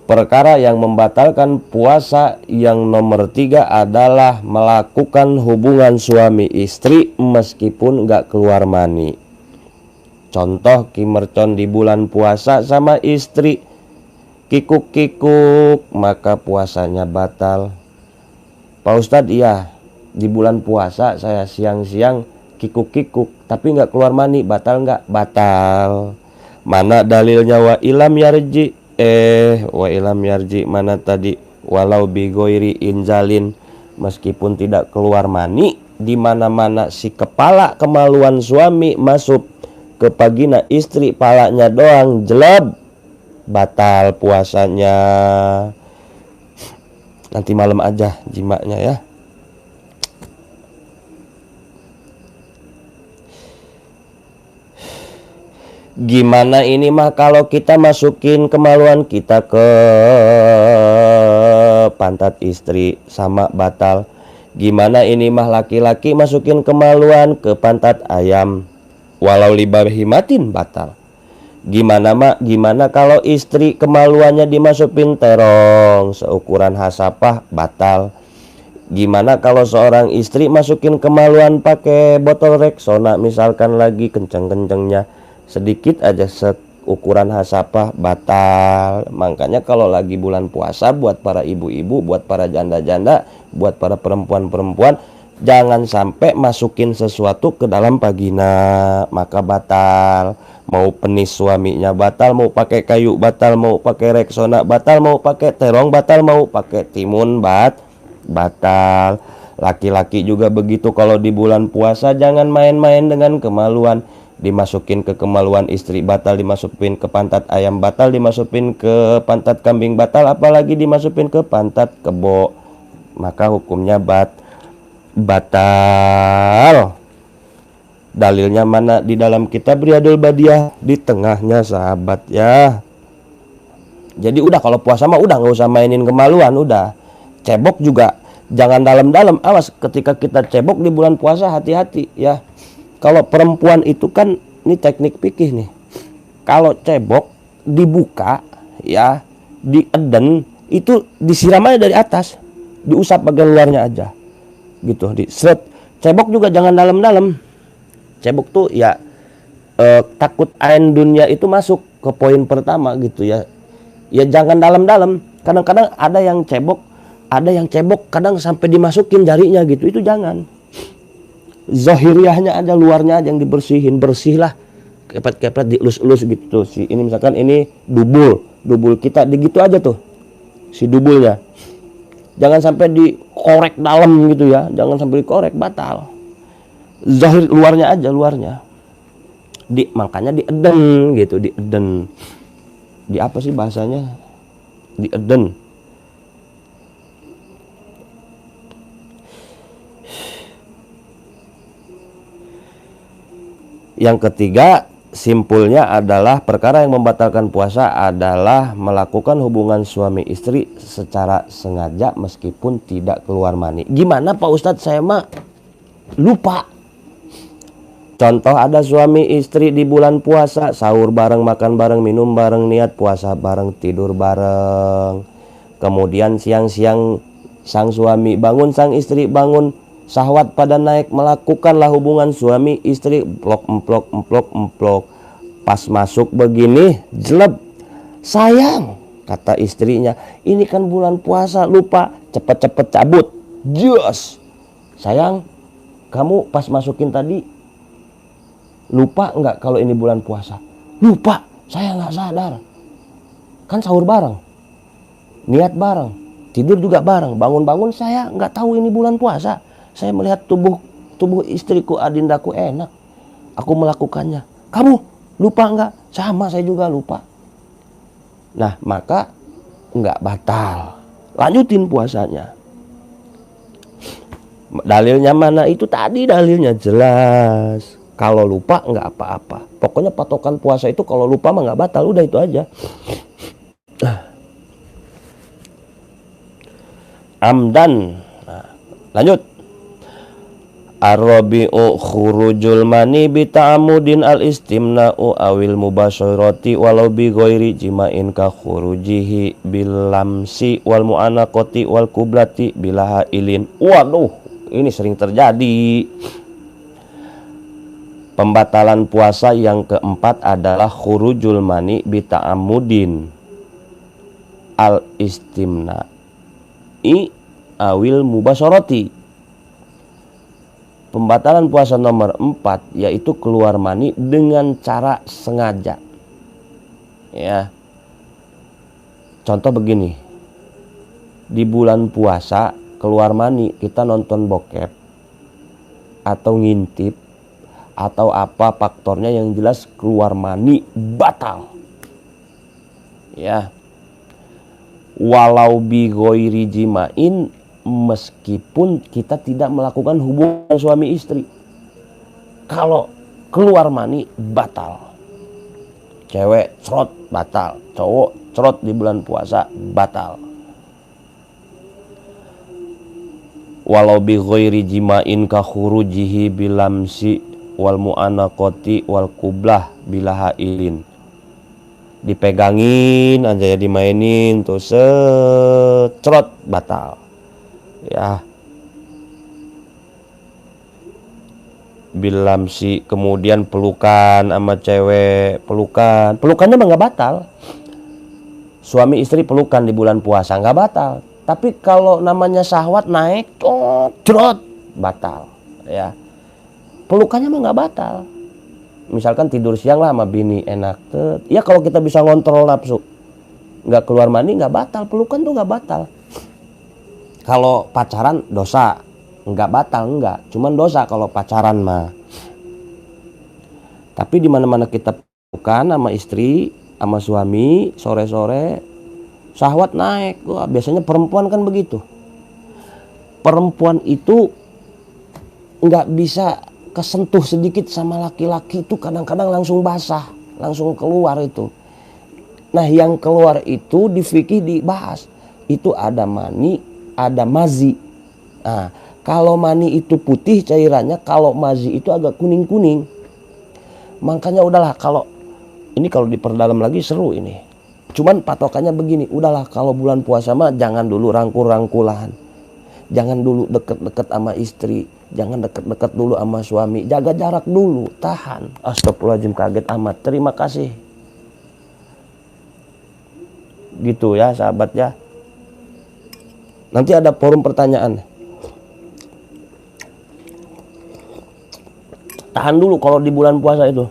Perkara yang membatalkan puasa yang nomor 3 adalah melakukan hubungan suami istri meskipun nggak keluar mani. Contoh, kimercon di bulan puasa sama istri kikuk-kikuk, maka puasanya batal. Pak Ustadz, iya di bulan puasa saya siang-siang kikuk-kikuk tapi nggak keluar mani, batal nggak? Batal. Mana dalilnya? Wa ilam yarji mana tadi? Walau bi ghairi inzalin, meskipun tidak keluar mani, di mana-mana si kepala kemaluan suami masuk ke vagina istri, palanya doang jeleb, batal puasanya. Nanti malam aja jimaknya ya. Gimana ini mah kalau kita masukin kemaluan kita ke pantat istri, sama batal. Gimana ini mah laki-laki masukin kemaluan ke pantat ayam, walau libahimatin, batal. Gimana kalau istri kemaluannya dimasukin terong seukuran hasapah, batal. Gimana kalau seorang istri masukin kemaluan pakai botol Rexona, misalkan lagi kenceng-kencengnya, sedikit aja seukuran hasapah, batal. Makanya kalau lagi bulan puasa, buat para ibu-ibu, buat para janda-janda, buat para perempuan-perempuan, jangan sampai masukin sesuatu ke dalam vagina, maka batal. Mau penis suaminya batal, mau pakai kayu batal, mau pakai Rexona batal, mau pakai terong batal, mau pakai timun batal. Laki-laki juga begitu, kalau di bulan puasa jangan main-main dengan kemaluan. Dimasukin ke kemaluan istri batal, dimasukin ke pantat ayam batal, dimasukin ke pantat kambing batal, apalagi dimasukin ke pantat kebo, maka hukumnya batal. Dalilnya mana? Di dalam kitab Riyadul Badiah, di tengahnya sahabat ya. Jadi udah, kalau puasa mah udah nggak usah mainin kemaluan, udah. Cebok juga jangan dalam-dalam, awas ketika kita cebok di bulan puasa, hati-hati ya. Kalau perempuan itu kan, ini teknik fikih nih, kalau cebok dibuka ya, dieden, itu disiram aja dari atas, diusap bagian luarnya aja gitu, diseret. Cebok juga jangan dalam-dalam. Cebok tuh ya takut ain dunia itu masuk ke poin pertama gitu ya. Ya jangan dalam-dalam. Kadang-kadang ada yang cebok kadang sampai dimasukin jarinya gitu, itu jangan. Zahiriyahnya aja, luarnya aja yang dibersihin, bersihlah, kepet-kepet, dielus-elus gitu. Si ini misalkan ini dubul kita, digitu aja tuh si dubulnya, jangan sampai dikorek dalam gitu ya, jangan sampai dikorek, batal. Zahir luarnya aja, luarnya makanya dieden gitu, dieden, di apa sih bahasanya, dieden. Yang ketiga, simpulnya adalah perkara yang membatalkan puasa adalah melakukan hubungan suami istri secara sengaja meskipun tidak keluar mani. Gimana Pak Ustadz, saya mah lupa. Contoh, ada suami istri di bulan puasa, sahur bareng, makan bareng, minum bareng, niat puasa bareng, tidur bareng. Kemudian siang-siang sang suami bangun, sang istri bangun, syahwat pada naik, melakukanlah hubungan suami istri, emplok. Pas masuk begini, jeleb. Sayang, kata istrinya, ini kan bulan puasa, lupa, cepet-cepet cabut. Jos, sayang, kamu pas masukin tadi lupa nggak kalau ini bulan puasa? Lupa, saya nggak sadar. Kan sahur bareng, niat bareng, tidur juga bareng. Bangun-bangun saya nggak tahu ini bulan puasa. Saya melihat tubuh istriku, adindaku enak. Aku melakukannya. Kamu lupa nggak? Sama, saya juga lupa. Nah, maka nggak batal. Lanjutin puasanya. Dalilnya mana? Itu tadi dalilnya jelas. Kalau lupa nggak apa-apa. Pokoknya patokan puasa itu kalau lupa mah nggak batal. Udah itu aja. Amdan. Nah, lanjut. Ar-rabi'u khurujul mani bita'amudin al-istimna'u awil mubasyarati walau bi ghairi jima'in ka khurujihi bil lamsi wal mu'anaqati wal kublati bilaha ilin. Waduh, ini sering terjadi. Pembatalan puasa yang keempat adalah khurujul mani bita'amudin al-istimna'i awil mubasyarati. Pembatalan puasa nomor 4 yaitu keluar mani dengan cara sengaja. Ya. Contoh begini. Di bulan puasa keluar mani, kita nonton bokep atau ngintip atau apa faktornya, yang jelas keluar mani batal. Ya. Walau bi ghairi jima'in, meskipun kita tidak melakukan hubungan suami istri, kalau keluar mani batal. Cewek cerot batal, cowok cerot di bulan puasa batal. Walau bi ghairi jima'in ka khurujihi bilamsi wal mu'anaqati wal kublah bilaha ilin. Dipegangin aja ya, dimainin tuh, cerot batal. Ya, bilamsi, kemudian pelukan sama cewek, pelukannya mah nggak batal. Suami istri pelukan di bulan puasa nggak batal. Tapi kalau namanya syahwat naik, cerot batal. Ya, pelukannya mah nggak batal. Misalkan tidur siang lah sama bini enak, ya kalau kita bisa ngontrol nafsu, nggak keluar mani nggak batal. Pelukan tuh nggak batal. Kalau pacaran dosa, nggak batal, enggak, cuman dosa kalau pacaran mah. Tapi di mana-mana kita pelukan sama istri, sama suami, sore-sore syahwat naik. Wah, biasanya perempuan kan begitu. Perempuan itu nggak bisa kesentuh sedikit sama laki-laki itu kadang-kadang langsung basah, langsung keluar itu. Nah, yang keluar itu di fikih dibahas. Itu ada mani, ada mazi. Nah, kalau mani itu putih cairannya, kalau mazi itu agak kuning-kuning. Makanya udahlah, kalau ini kalau diperdalam lagi seru ini. Cuman patokannya begini, udahlah kalau bulan puasa mah jangan dulu rangkul-rangkulan. Jangan dulu deket-deket sama istri, jangan deket-deket dulu sama suami. Jaga jarak dulu, tahan. Astagfirullahaladzim, kaget amat. Terima kasih. Gitu ya sahabat ya. Nanti ada forum pertanyaan. Tahan dulu kalau di bulan puasa itu.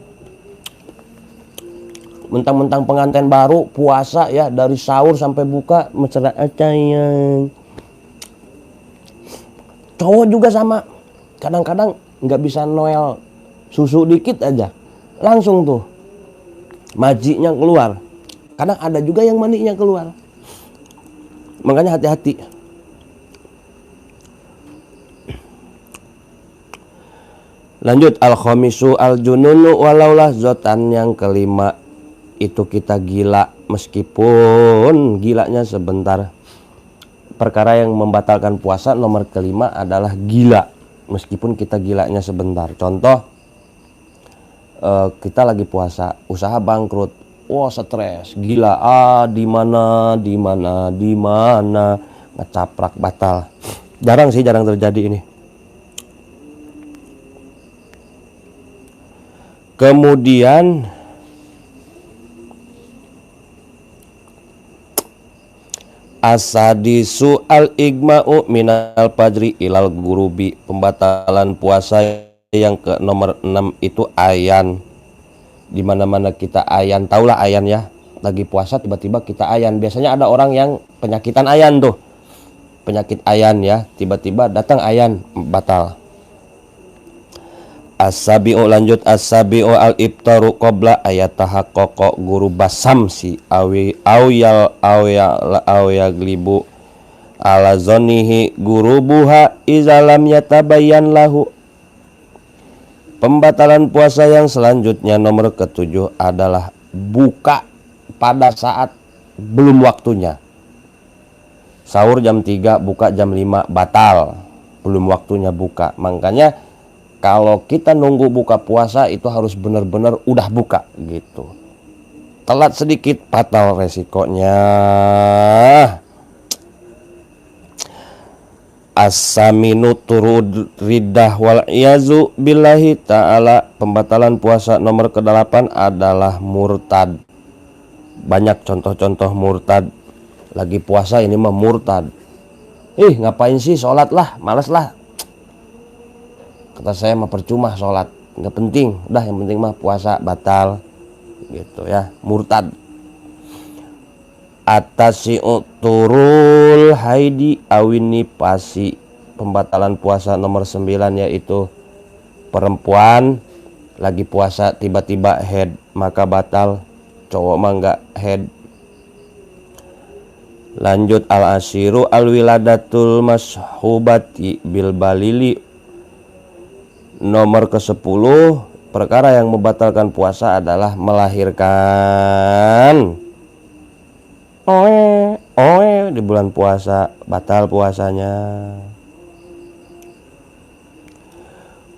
Mentang-mentang pengantin baru puasa ya, dari sahur sampai buka mesra sayang. Cowok juga sama. Kadang-kadang nggak bisa noel susu dikit aja, langsung tuh majinya keluar. Kadang ada juga yang maninya keluar. Makanya hati-hati. Lanjut, al khamisu al jununu walau lahzatan, yang kelima itu kita gila meskipun gilanya sebentar. Perkara yang membatalkan puasa nomor kelima adalah gila meskipun kita gilanya sebentar. Contoh, kita lagi puasa, usaha bangkrut, wah stres, gila, di mana, ngecaprak, batal. Jarang terjadi ini. Kemudian asadisu al igma'u minal fajri ilal gurubi, pembatalan puasa yang ke nomor 6 itu ayan. Di mana-mana kita ayan, taulah ayan ya. Lagi puasa tiba-tiba kita ayan. Biasanya ada orang yang penyakitan ayan tuh. Penyakit ayan ya, tiba-tiba datang ayan, batal. As-sabi'u, lanjut, as-sabi'u al-ibtaru qabla ayatahaqqaqa guru basamsi aw yaglibu ala zonihi guru buha izalam yatabayyan lahu. Pembatalan puasa yang selanjutnya nomor ketujuh adalah buka pada saat belum waktunya. Sahur jam 3, buka jam 5, batal, belum waktunya buka. Makanya kalau kita nunggu buka puasa itu harus benar-benar udah buka gitu. Telat sedikit fatal resikonya. As-saminu turud ridah wal iyazu billahi ta'ala, pembatalan puasa nomor ke-8 adalah murtad. Banyak contoh-contoh murtad. Lagi puasa ini mah murtad. Ngapain sih sholat lah, malas lah. Kata saya mah percuma sholat, nggak penting, udah yang penting mah puasa, batal gitu ya, murtad. Atasi'u turul haidi awini pasi, pembatalan puasa nomor 9 yaitu perempuan lagi puasa tiba-tiba head, maka batal. Cowok mah nggak head. Lanjut, al asyiru al wiladatul mashubati bil balili, nomor ke-10 perkara yang membatalkan puasa adalah melahirkan. Di bulan puasa, batal puasanya.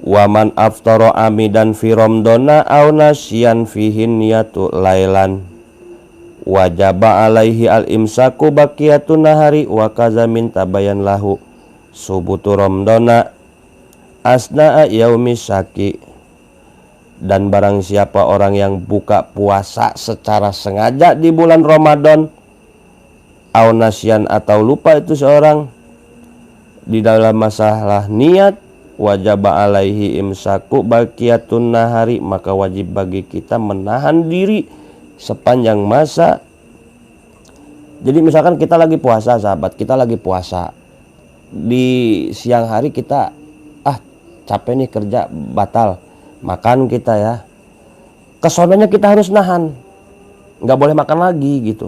Waman aftara amidan fi ramdana aw nasyan fihi niyatu lailan wajaba alaihi al imsaku baqiyatun nahari wa kaza min tabayan lahu subutu ramdana asna'a yaumi syaki. Dan barang siapa orang yang buka puasa secara sengaja di bulan Ramadan, au nasyan, atau lupa itu seorang di dalam masalah niat, wajaba alaihi imsaku baqiyatun nahari, maka wajib bagi kita menahan diri sepanjang masa. Jadi misalkan kita lagi puasa, sahabat, kita lagi puasa di siang hari, kita capek nih kerja, batal makan kita ya, kesonanya kita harus nahan, nggak boleh makan lagi gitu.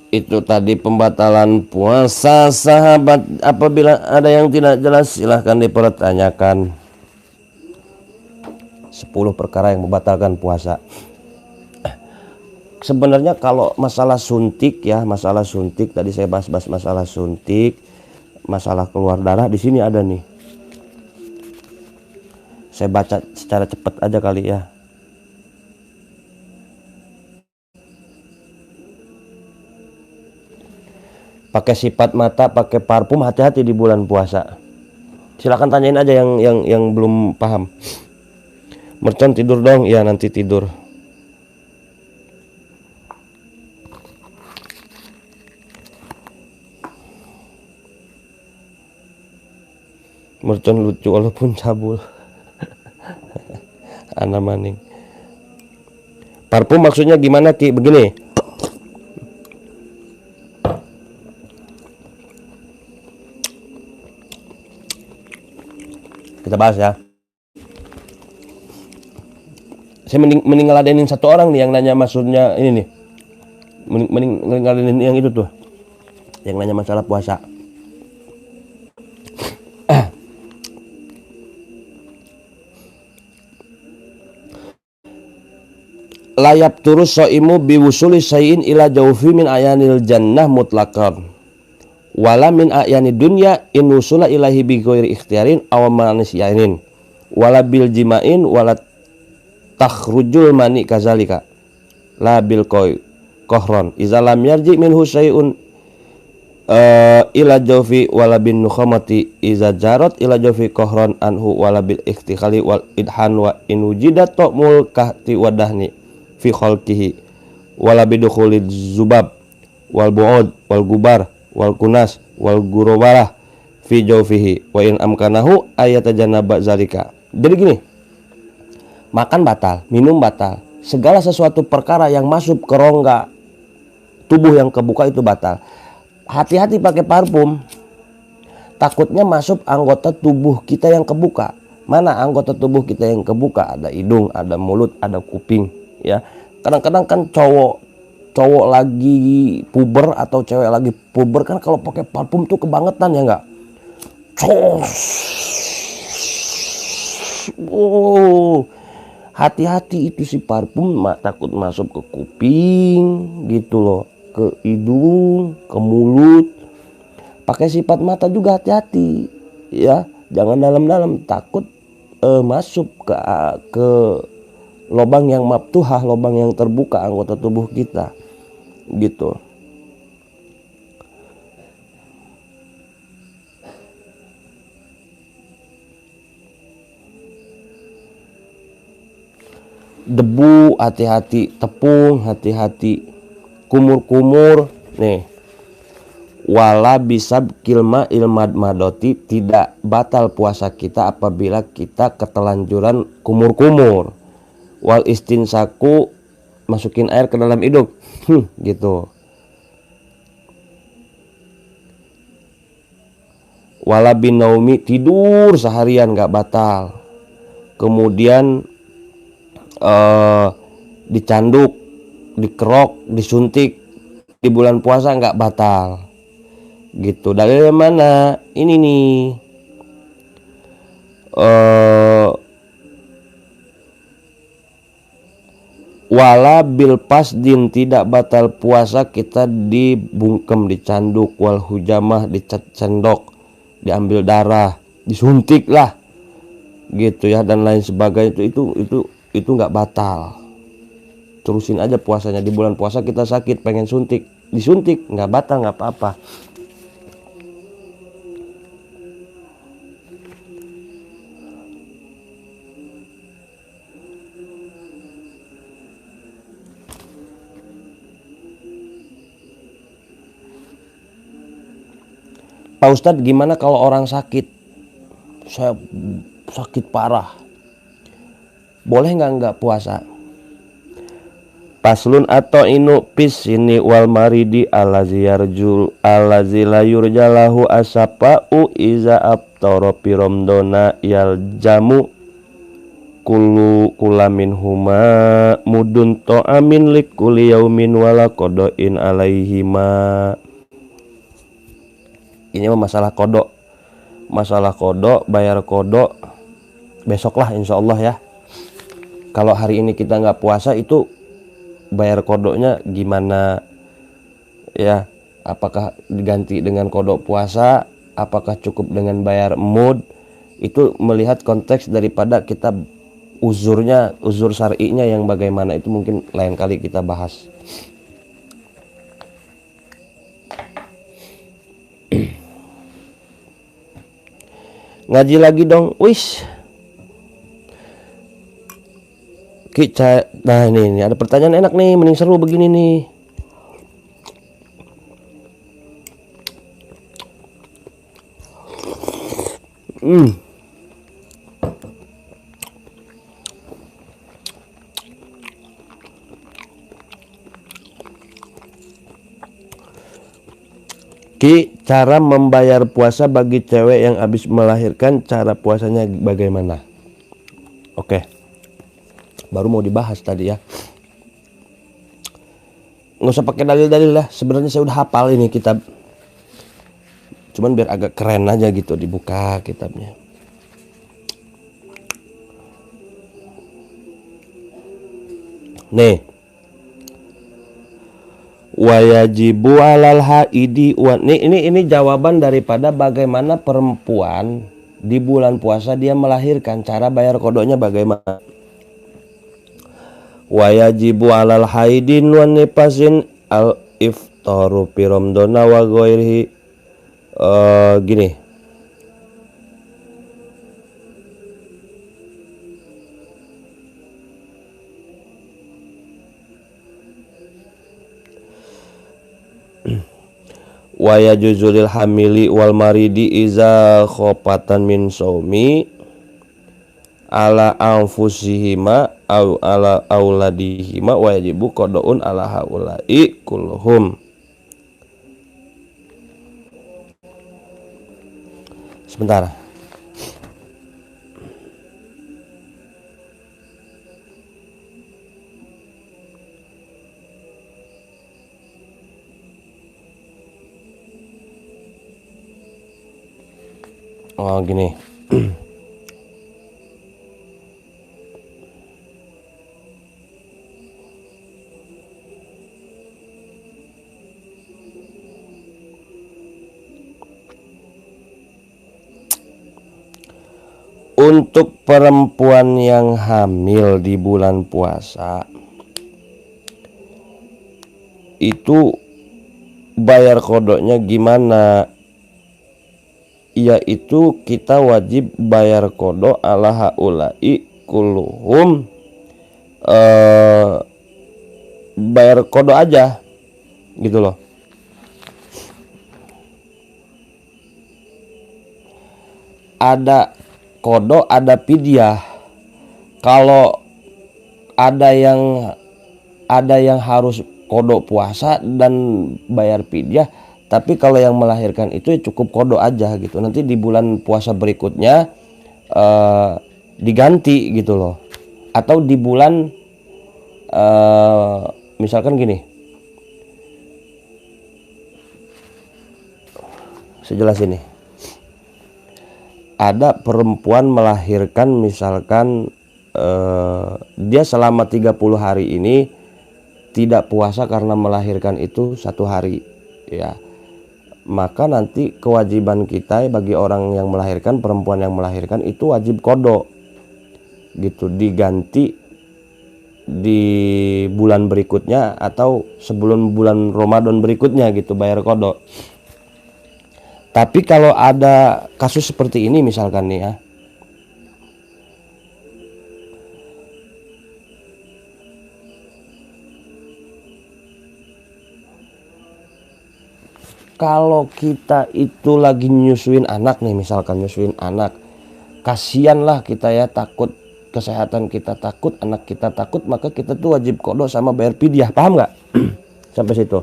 Itu tadi pembatalan puasa, sahabat. Apabila ada yang tidak jelas silahkan dipertanyakan. 10 perkara yang membatalkan puasa. Sebenarnya kalau masalah suntik ya, masalah suntik tadi saya bahas masalah suntik, masalah keluar darah, di sini ada nih. Saya baca secara cepat aja kali ya. Pakai sifat mata, pakai parfum, hati-hati di bulan puasa. Silakan tanyain aja yang belum paham. Mercon tidur dong, ya nanti tidur. Mercon lucu walaupun cabul. Ana maning. Parfum maksudnya gimana Ki? Begini. Kita bahas ya. Saya mending ngeladenin satu orang nih yang nanya maksudnya ini nih. Mending ngeladenin yang itu tuh. Yang nanya masalah puasa. Layap turus so'imu biwusuli sayin ila jaufi min ayanil jannah mutlaqan wala min ayani dunya in wusula ilahi bi ghairi ikhtiarin aw manisyainin wala bil jima'in wala takhrujul mani kazalika la bil kohron iza lam yarji minhu syai'un ila jaufi wala bin nukhamati iza jarot ila jaufi kohron anhu wala bil ikhtikhali wal idhan wa in wujidat ta'mul kahti wadahni fi khalqihi wala bidukhulid zubab wal bu'ud wal gubar wal kunas wal gurobalah fi jawfihi wa in amkanahu ayatajanaba zalika. Jadi gini, makan batal, minum batal, segala sesuatu perkara yang masuk ke rongga tubuh yang kebuka itu batal. Hati-hati pakai parfum, takutnya masuk anggota tubuh kita yang kebuka. Mana anggota tubuh kita yang kebuka? Ada hidung, ada mulut, ada kuping. Ya, kadang-kadang kan cowok lagi puber atau cewek lagi puber kan kalau pakai parfum tuh kebangetan ya enggak? Oh, hati-hati itu si parfum takut masuk ke kuping gitu loh, ke hidung, ke mulut. Pakai sifat mata juga hati-hati ya, jangan dalam-dalam, takut masuk ke lubang yang maftuhah, lubang yang terbuka anggota tubuh kita gitu. Debu hati-hati, tepung hati-hati, kumur-kumur nih. Wala bisab kilma ilmad madoti, tidak batal puasa kita apabila kita ketelanjuran kumur-kumur. Wal istinsaku, masukin air ke dalam hidung gitu. Wala binaumi, tidur seharian gak batal. Kemudian dicanduk, dikerok, disuntik di bulan puasa gak batal gitu. Dalilnya mana? Ini nih, wala bil pasdin, tidak batal puasa kita dibungkem, dicanduk, wal hujamah, dicendok, diambil darah, disuntik lah gitu ya, dan lain sebagainya. Itu nggak batal. Terusin aja puasanya. Di bulan puasa kita sakit pengen suntik, disuntik, nggak batal, nggak apa-apa. Pak Ustadz, gimana kalau orang sakit? Saya sakit parah, boleh nggak puasa? Paslun atau inu pis ini wal maridi alazi la yurjalahu asapa'u iza abtara piramdona yal jamu kulamin huma mudun to'amin likuli yaumin wala kodoin alaihima. Ini masalah kodok. Masalah kodok, bayar kodok besoklah insya Allah ya. Kalau hari ini kita nggak puasa, itu bayar kodoknya gimana ya? Apakah diganti dengan kodok puasa? Apakah cukup dengan bayar mud? Itu melihat konteks daripada kita uzurnya, uzur syar'inya yang bagaimana, itu mungkin lain kali kita bahas. Ngaji lagi dong, wis. Nah ini ada pertanyaan enak nih, mending seru begini nih. Ki, cara membayar puasa bagi cewek yang habis melahirkan, cara puasanya bagaimana? Oke, baru mau dibahas tadi ya. Nggak usah pakai dalil-dalil lah. Sebenarnya saya udah hafal ini kitab. Cuman biar agak keren aja gitu dibuka kitabnya. Nih. Wayajibu alal haidi wa, ini jawaban daripada bagaimana perempuan di bulan puasa dia melahirkan, cara bayar kodoknya bagaimana. Wayajibu alal haidin wa nifasin al iftaru fi ramdana wa ghairihi. Gini. Wa yajuzulil hamili wal maridi iza khofatan min saumi ala anfusihima au ala auladihima wa yajibu qadaun ala haulai kulluhum. Sebentar. Oh gini. Untuk perempuan yang hamil di bulan puasa itu bayar kodoknya gimana? Yaitu kita wajib bayar kodok ala haulai kulluhum, bayar kodok aja gitu loh. Ada kodok, ada pidyah. Kalau ada yang harus kodok puasa dan bayar pidyah, tapi kalau yang melahirkan itu cukup kodok aja gitu. Nanti di bulan puasa berikutnya diganti gitu loh. Atau di bulan misalkan gini, sejelas ini, ada perempuan melahirkan misalkan dia selama 30 hari ini tidak puasa karena melahirkan itu 1 hari ya, maka nanti kewajiban kita bagi orang yang melahirkan, perempuan yang melahirkan itu wajib kodok gitu, diganti di bulan berikutnya atau sebelum bulan Ramadan berikutnya gitu, bayar kodok. Tapi kalau ada kasus seperti ini misalkan nih ya, kalau kita itu lagi nyusuin anak nih, misalkan nyusuin anak, kasihan lah kita ya, takut kesehatan kita, takut anak kita takut, maka kita tuh wajib kodok sama bayar pidyah, paham nggak? Sampai situ.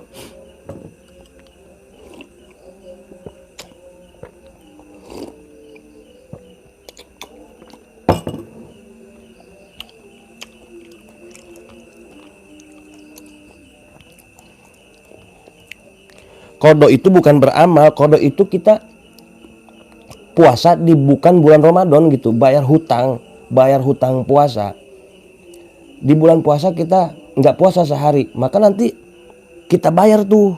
Kodok itu bukan beramal, kodok itu kita puasa di bukan bulan Ramadan gitu, bayar hutang puasa. Di bulan puasa kita nggak puasa sehari, maka nanti kita bayar tuh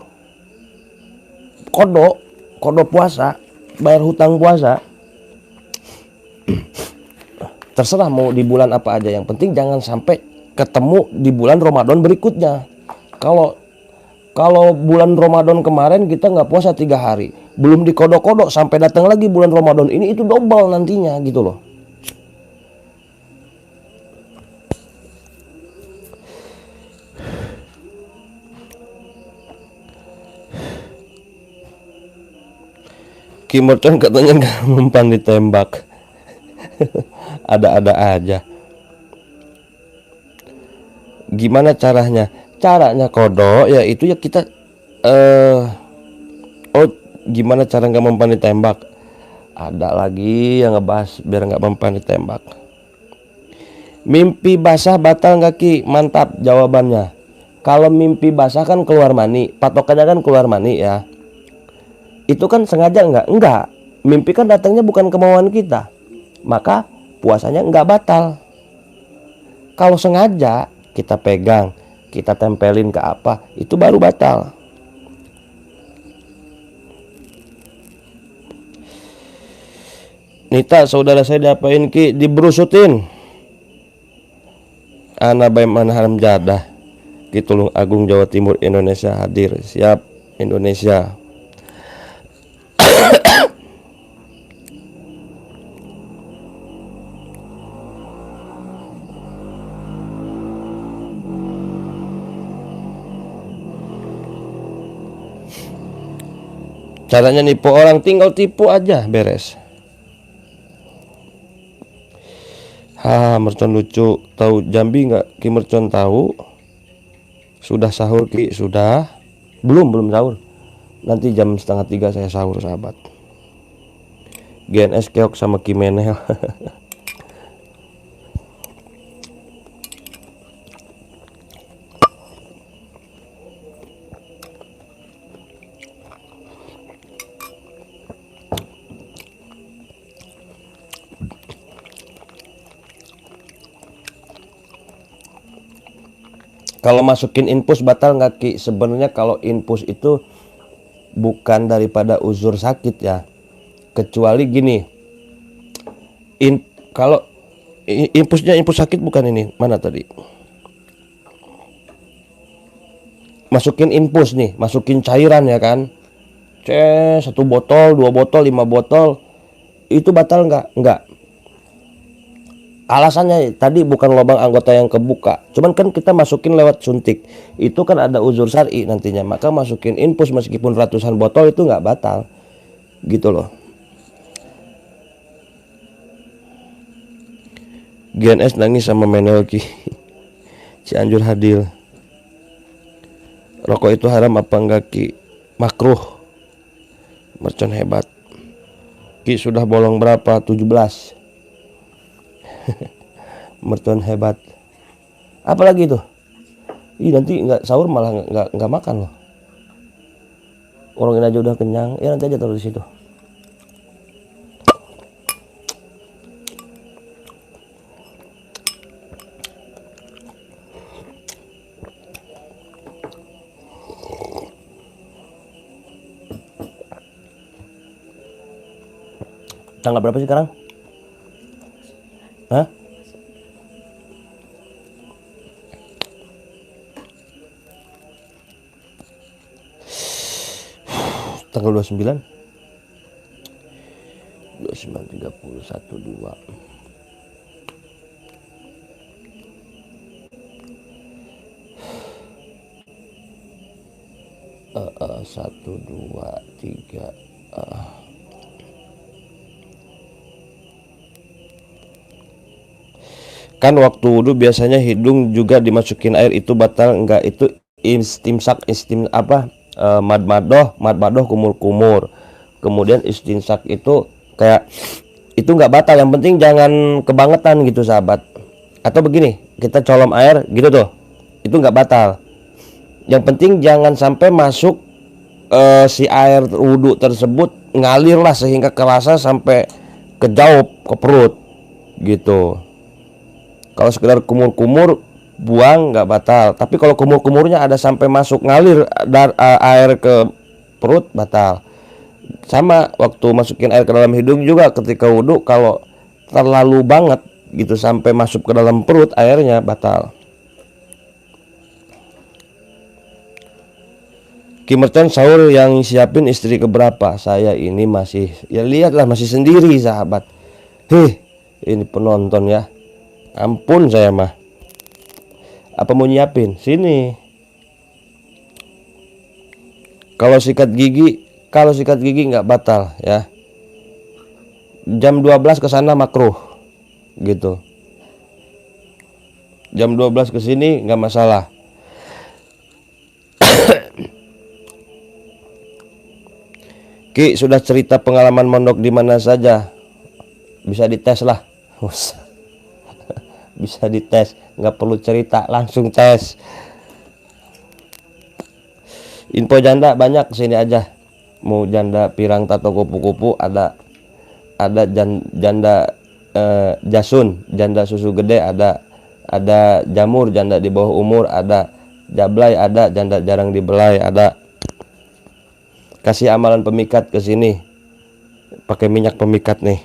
kodok puasa, bayar hutang puasa. Terserah mau di bulan apa aja, yang penting jangan sampai ketemu di bulan Ramadan berikutnya. Kalau bulan Ramadan kemarin kita nggak puasa 3 hari, belum dikodok-kodok sampai datang lagi bulan Ramadan ini, itu double nantinya gitu loh. Kim Mercon katanya nggak mempan ditembak. Ada-ada aja. Gimana caranya? Caranya kodok ya itu ya kita oh gimana cara nggak mempan ditembak? Ada lagi yang ngebahas biar nggak mempan ditembak. Mimpi basah batal nggak Ki? Mantap jawabannya. Kalau mimpi basah kan keluar mani, patokannya kan keluar mani ya. Itu kan sengaja nggak? Enggak. Mimpi kan datangnya bukan kemauan kita, maka puasanya nggak batal. Kalau sengaja kita pegang, kita tempelin ke apa, itu baru batal. Nita, saudara saya diapain Ki? Diberusutin. Ana Baiman Haram Jadah Ki Tulung Agung Jawa Timur Indonesia hadir. Siap Indonesia. Caranya nipu orang tinggal tipu aja beres. Mercon lucu. Tahu Jambi nggak Ki Mercon tahu? Sudah sahur Ki? Sudah? Belum sahur. Nanti jam 2:30 saya sahur sahabat. GNS keok sama Ki Menel. Kalau masukin infus batal nggak Ki? Sebenarnya kalau infus itu bukan daripada uzur sakit ya. Kecuali gini. Kalau infusnya infus sakit bukan ini. Mana tadi? Masukin infus nih, masukin cairan ya kan. 1 botol, 2 botol, 5 botol. Itu batal nggak? Nggak. Alasannya tadi bukan lubang anggota yang kebuka, cuman kan kita masukin lewat suntik, itu kan ada uzur syar'i nantinya, maka masukin infus meskipun ratusan botol itu nggak batal, gitu loh. GNS nangis sama Menel Ki. Cianjur hadir. Rokok itu haram apa enggak Ki? Makruh. Mercon hebat. Ki sudah bolong berapa? 17. Mercon hebat. Apalagi tuh? Ih nanti nggak sahur malah nggak makan loh. Orang ini aja udah kenyang. Ya nanti aja taruh di situ. Tanggal berapa sih sekarang? Hah? Tanggal 29 30 12 1 2 3 Kan waktu wudhu biasanya hidung juga dimasukin air, itu batal enggak? Itu istimsak, madmadoh kumur-kumur. Kemudian istimsak itu kayak itu enggak batal, yang penting jangan kebangetan gitu sahabat. Atau begini, kita colom air gitu tuh, itu enggak batal. Yang penting jangan sampai masuk si air wudhu tersebut ngalir lah sehingga kerasa sampai ke jauh ke perut gitu. Kalau sekedar kumur-kumur buang nggak batal, tapi kalau kumur-kumurnya ada sampai masuk ngalir air ke perut batal. Sama waktu masukin air ke dalam hidung juga ketika wudhu, kalau terlalu banget gitu sampai masuk ke dalam perut airnya batal. Ki Mercon sahur yang siapin istri keberapa? Saya ini masih, ya lihatlah masih sendiri sahabat. Ini penonton ya. Ampun saya mah. Apa mau nyiapin? Sini. Kalau sikat gigi nggak batal ya. jam 12 ke sana makruh gitu. Jam 12 ke sini nggak masalah. Ki sudah cerita pengalaman mondok di mana saja, bisa dites lah. Bisa dites, nggak perlu cerita, langsung tes. Info janda banyak, sini aja. Mau janda pirang tato kupu-kupu ada janda jasun, janda susu gede ada jamur, janda di bawah umur ada, jablay ada, janda jarang dibelai ada. Kasih amalan pemikat ke sini, pakai minyak pemikat nih.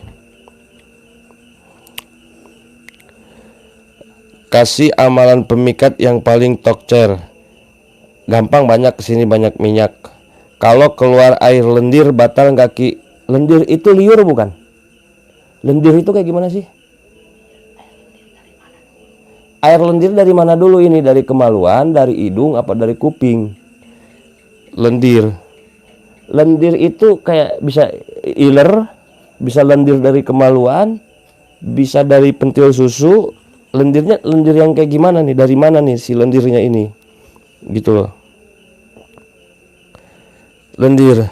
Kasih amalan pemikat yang paling tokcer. Gampang, banyak kesini, banyak minyak. Kalau keluar air lendir batal nggak Ki? Lendir itu liur bukan? Lendir itu kayak gimana sih? Air lendir dari mana dulu ini? Dari kemaluan, dari hidung, apa dari kuping? Lendir. Lendir itu kayak bisa iler, bisa lendir dari kemaluan, bisa dari pentil susu. Lendirnya lendir yang kayak gimana nih? Dari mana nih si lendirnya ini? Gitu loh. Lendir.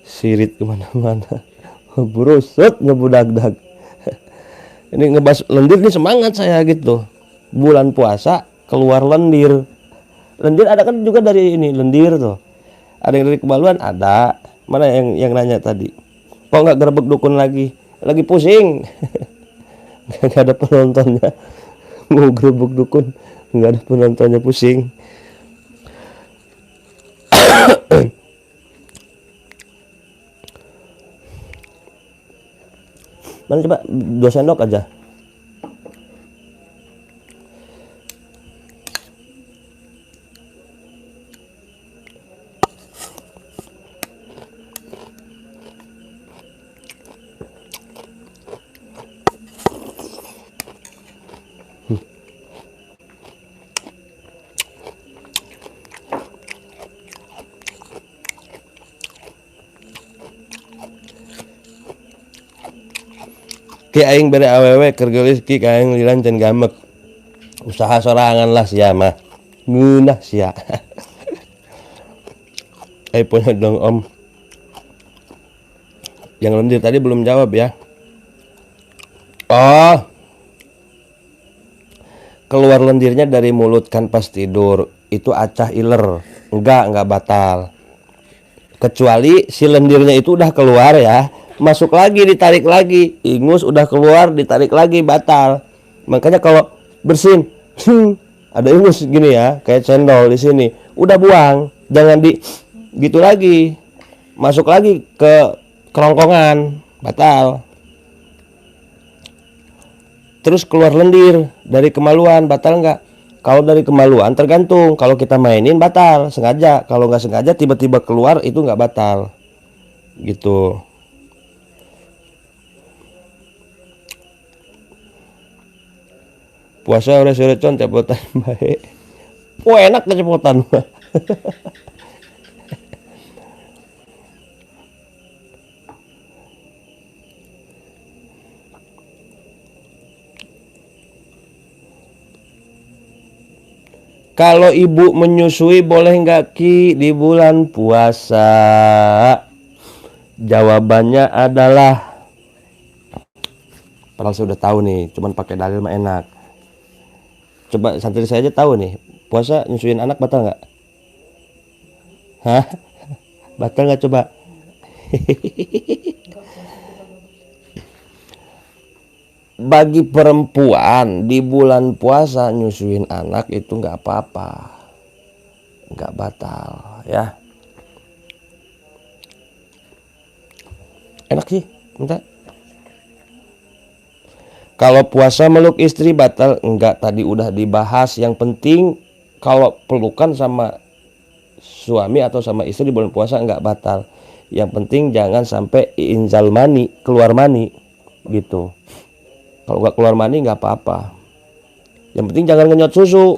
Sirit kemana-mana. Burusut ngebudak-dak. Ini ngebahas lendir nih, semangat saya gitu. Bulan puasa keluar lendir. Lendir ada kan juga dari ini, lendir tuh. Ada yang dari kemaluan, ada. Mana yang nanya tadi? Kok nggak gerebek dukun lagi? Lagi pusing. Nggak ada penontonnya. Mau gerebek dukun, nggak ada penontonnya, pusing. Mana coba 2 sendok aja. Ki aing bere awewe keur geulis ki aing lilan can gamek. Usaha sorangan lah sia mah. Ngeunah sia. Punya dong Om. Yang lendir tadi belum jawab ya. Oh. Keluar lendirnya dari mulut kan pas tidur. Itu acah iler. Enggak batal. Kecuali si lendirnya itu udah keluar ya. Masuk lagi, ditarik lagi, ingus udah keluar, ditarik lagi, batal. Makanya kalau bersin, ada ingus gini ya, kayak cendol di sini, udah buang, jangan di gitu lagi, masuk lagi ke kerongkongan, batal. Terus keluar lendir dari kemaluan, batal nggak? Kalau dari kemaluan tergantung, kalau kita mainin batal, sengaja. Kalau nggak sengaja tiba-tiba keluar itu nggak batal, gitu. Puasa oleh sore con cepotan baik. Oh enak kecepotan. Kalau ibu menyusui boleh nggak Ki di bulan puasa? Jawabannya adalah, padahal saya udah tahu nih, cuman pakai dalil mah enak. Coba santri saya aja tahu nih, puasa nyusuin anak batal nggak? Hah? Batal nggak coba? Bagi perempuan di bulan puasa nyusuin anak itu nggak apa-apa, nggak batal ya. Enak sih, minta. Kalau puasa meluk istri batal enggak, tadi udah dibahas. Yang penting kalau pelukan sama suami atau sama istri di bulan puasa enggak batal. Yang penting jangan sampai inzal mani, keluar mani gitu. Kalau enggak keluar mani enggak apa-apa. Yang penting jangan ngenyot susu.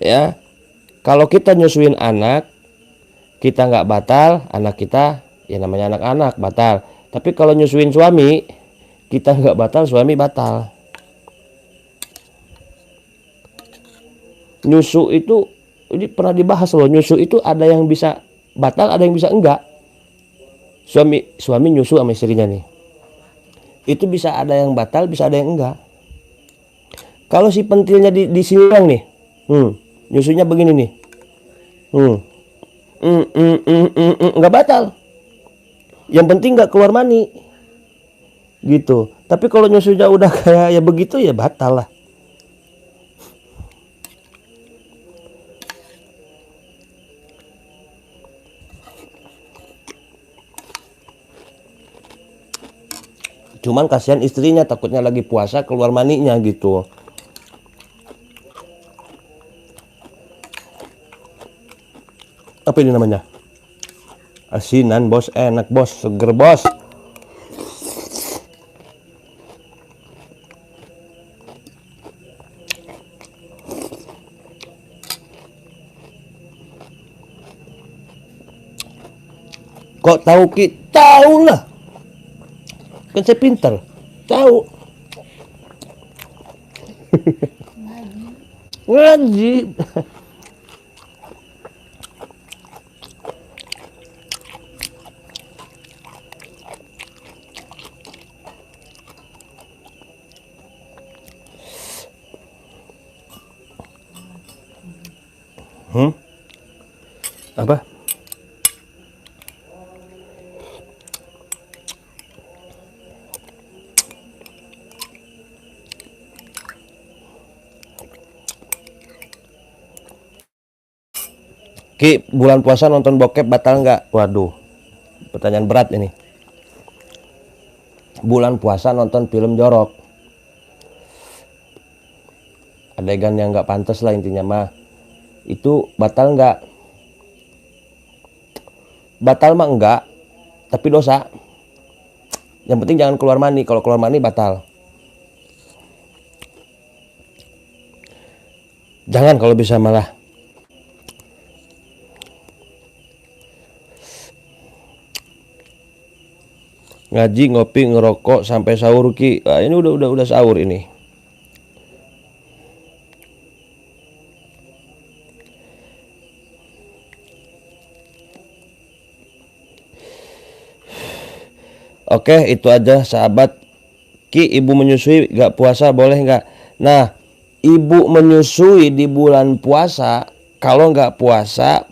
Ya. Kalau kita nyusuin anak kita nggak batal, anak kita ya namanya anak-anak batal. Tapi kalau nyusuin suami, kita nggak batal, suami batal. Nyusu itu ini pernah dibahas loh, nyusu itu ada yang bisa batal, ada yang bisa enggak. Suami nyusu sama istrinya nih, itu bisa ada yang batal, bisa ada yang enggak. Kalau si pentilnya disilang nih, nyusunya begini nih, enggak batal. Yang penting nggak keluar mani, gitu. Tapi kalau nyusunya udah kayak ya begitu ya batal lah. Cuman kasihan istrinya, takutnya lagi puasa keluar maninya gitu. Apa ini namanya? Asinan bos, enak bos, seger bos. Kok tahu Ki? Tahu lah. Kan saya pintar. Tahu. Ngaji. Apa? Ki, bulan puasa nonton bokep batal nggak? Waduh, pertanyaan berat ini. Bulan puasa nonton film jorok, adegan yang nggak pantas lah intinya mah, itu batal nggak? Batal mah enggak, tapi dosa. Yang penting jangan keluar mani. Kalau keluar mani batal. Jangan kalau bisa malah. Ngaji, ngopi, ngerokok sampai sahur Ki. Nah, ini udah sahur ini. Oke, itu aja sahabat. Ki, ibu menyusui gak puasa boleh nggak? Nah, ibu menyusui di bulan puasa, kalau nggak puasa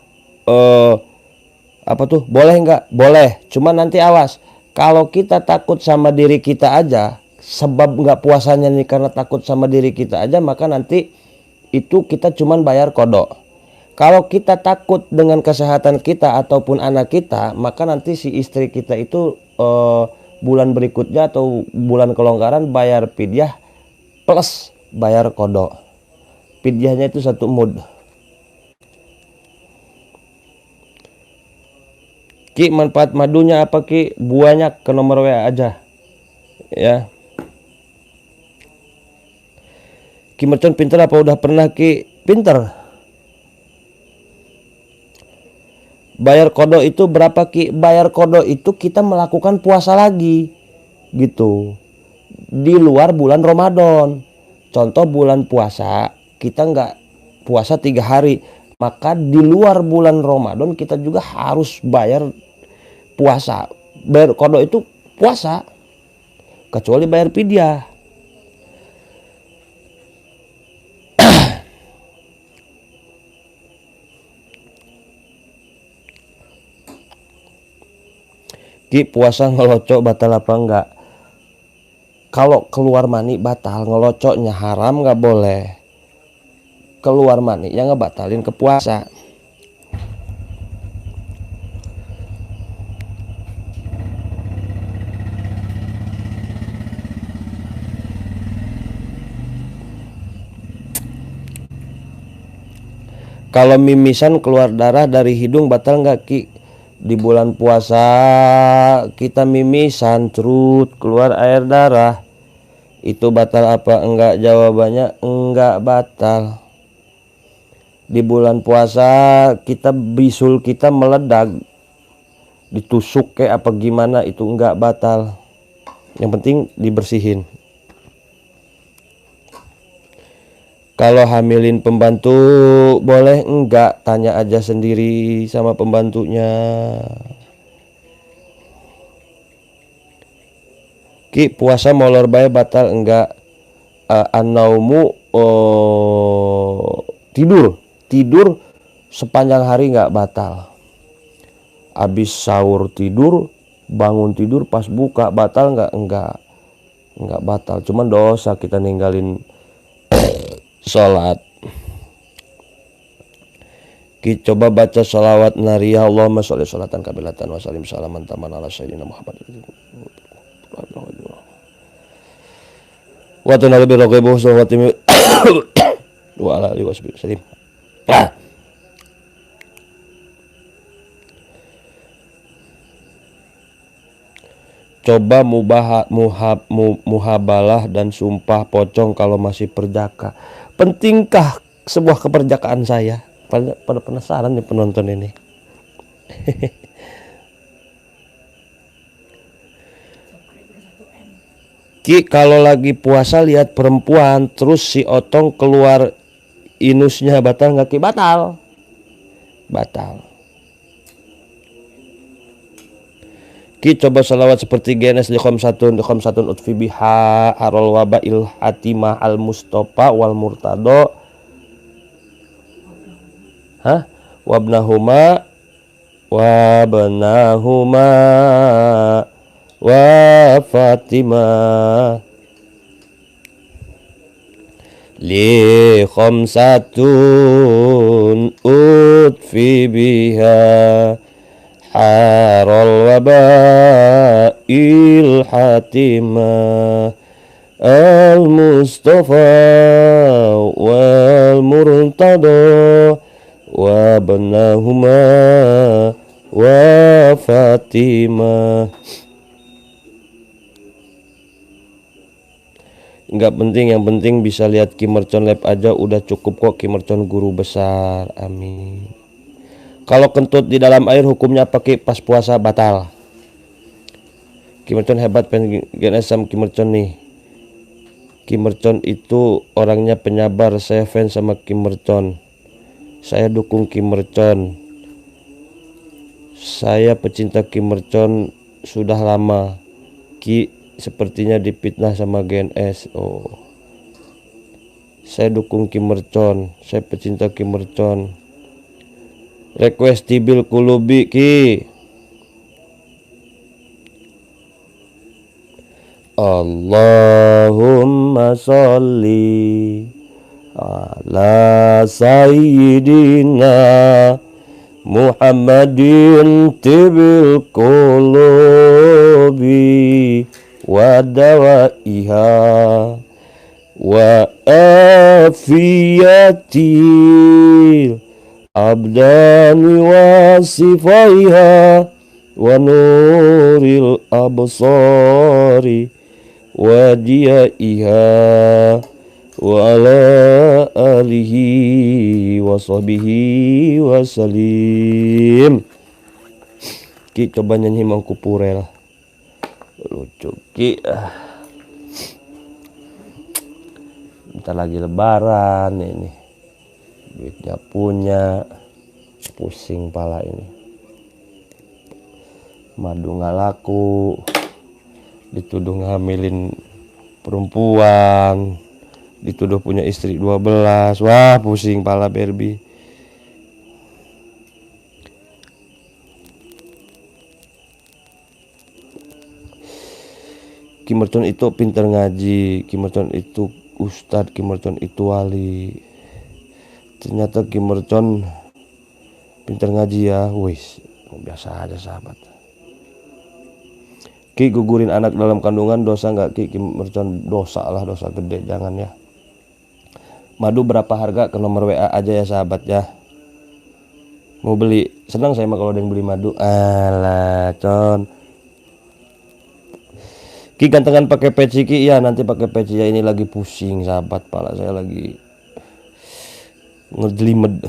apa tuh boleh nggak? Boleh, cuma nanti awas. Kalau kita takut sama diri kita aja, sebab nggak puasanya nih karena takut sama diri kita aja, maka nanti itu kita cuman bayar kodok. Kalau kita takut dengan kesehatan kita ataupun anak kita, maka nanti si istri kita itu bulan berikutnya atau bulan kelonggaran bayar fidyah plus bayar kodok. Fidyahnya itu 1 mud. Ki, manfaat madunya apa Ki? Buahnya ke nomor WA aja ya. Ki Mercon pinter apa udah pernah Ki? Pinter. Bayar kodok itu berapa Ki? Bayar kodok itu kita melakukan puasa lagi gitu, di luar bulan Ramadan. Contoh bulan puasa kita nggak puasa 3 hari, maka di luar bulan Ramadan kita juga harus bayar puasa. Bayar kodok itu puasa, kecuali bayar fidyah. Ki, puasa ngelocok batal apa enggak? Kalau keluar mani batal, ngelocoknya haram, nggak boleh. Keluar mani yang ngebatalin ke puasa. Kalau mimisan keluar darah dari hidung batal nggak Ki? Di bulan puasa kita mimisan cerut keluar air darah, itu batal apa enggak? Jawabannya enggak batal. Di bulan puasa kita bisul kita meledak, ditusuk kayak apa gimana itu enggak batal. Yang penting dibersihin. Kalau hamilin pembantu boleh enggak? Tanya aja sendiri sama pembantunya. Ki puasa molor bae batal enggak? Anaumu tidur sepanjang hari enggak batal. Habis sahur tidur, bangun tidur pas buka batal enggak? Enggak batal. Cuman dosa kita ninggalin sholat. Ki coba baca sholawat nariyah Allahumma sholli sholatan kabilatan wa salim salaman taman ala sayyidina Muhammad wa tanal bi raqibuh sawatimi wa ala alihi wasallam. Coba muhabalah dan sumpah pocong kalau masih perjaka. Pentingkah sebuah keperjakaan saya? Pada penasaran nih penonton ini. Ki kalau lagi puasa lihat perempuan terus si otong keluar inusnya batal nggak Ki? Batal. Ki coba salawat seperti GNS di khamsatun utfi biha harol wabail hatimah al mustofa wal murtado wabnahuma wa Fatimah li khamsatun utfi biha harol wabail hatimah al mustafa wal murtada wa banahuma wa Fatimah. Enggak penting, yang penting bisa lihat Ki Mercon Lab aja udah cukup kok. Ki Mercon guru besar, amin. Kalau kentut di dalam air hukumnya pakai pas puasa batal. Ki Mercon hebat, pengen GNS Ki Mercon nih. Ki Mercon itu orangnya penyabar, saya fans sama Ki Mercon. Saya dukung Ki Mercon. Saya pecinta Ki Mercon sudah lama. Ki sepertinya dipitnah sama GNS. Saya dukung Ki Mercon. Saya pecinta Ki Mercon. Request tibil kulubi Ki. Allahumma sholli ala sayyidina Muhammadin tibil qulubi wa dawaiha wa afiyatil abdani wa sifaiha wa nuril absari wa diyaiha wa ala alihi wa sahbihi wa salim. Ki coba nyanyi Mangkupurel. Lucu Ki. Bentar lagi lebaran ini. Duitnya punya. Pusing pala ini. Madu nggak laku. Dituduh ngamilin perempuan. Dituduh punya istri 12. Wah pusing pala Barbie. Ki Mercon itu pintar ngaji. Ki Mercon itu ustadz. Ki Mercon itu wali. Ternyata Ki Mercon pintar ngaji ya. Wis biasa aja sahabat. Ki gugurin anak dalam kandungan dosa nggak Ki? Ki Mercon dosa lah, dosa gede, jangan ya. Madu berapa harga? Ke nomor WA aja ya sahabat ya. Mau beli, senang saya mah kalau ada yang beli madu. Alah con. Ki gantengan pakai peci Ki. Ya nanti pakai peci ya, ini lagi pusing sahabat, pala saya lagi ngejelimet.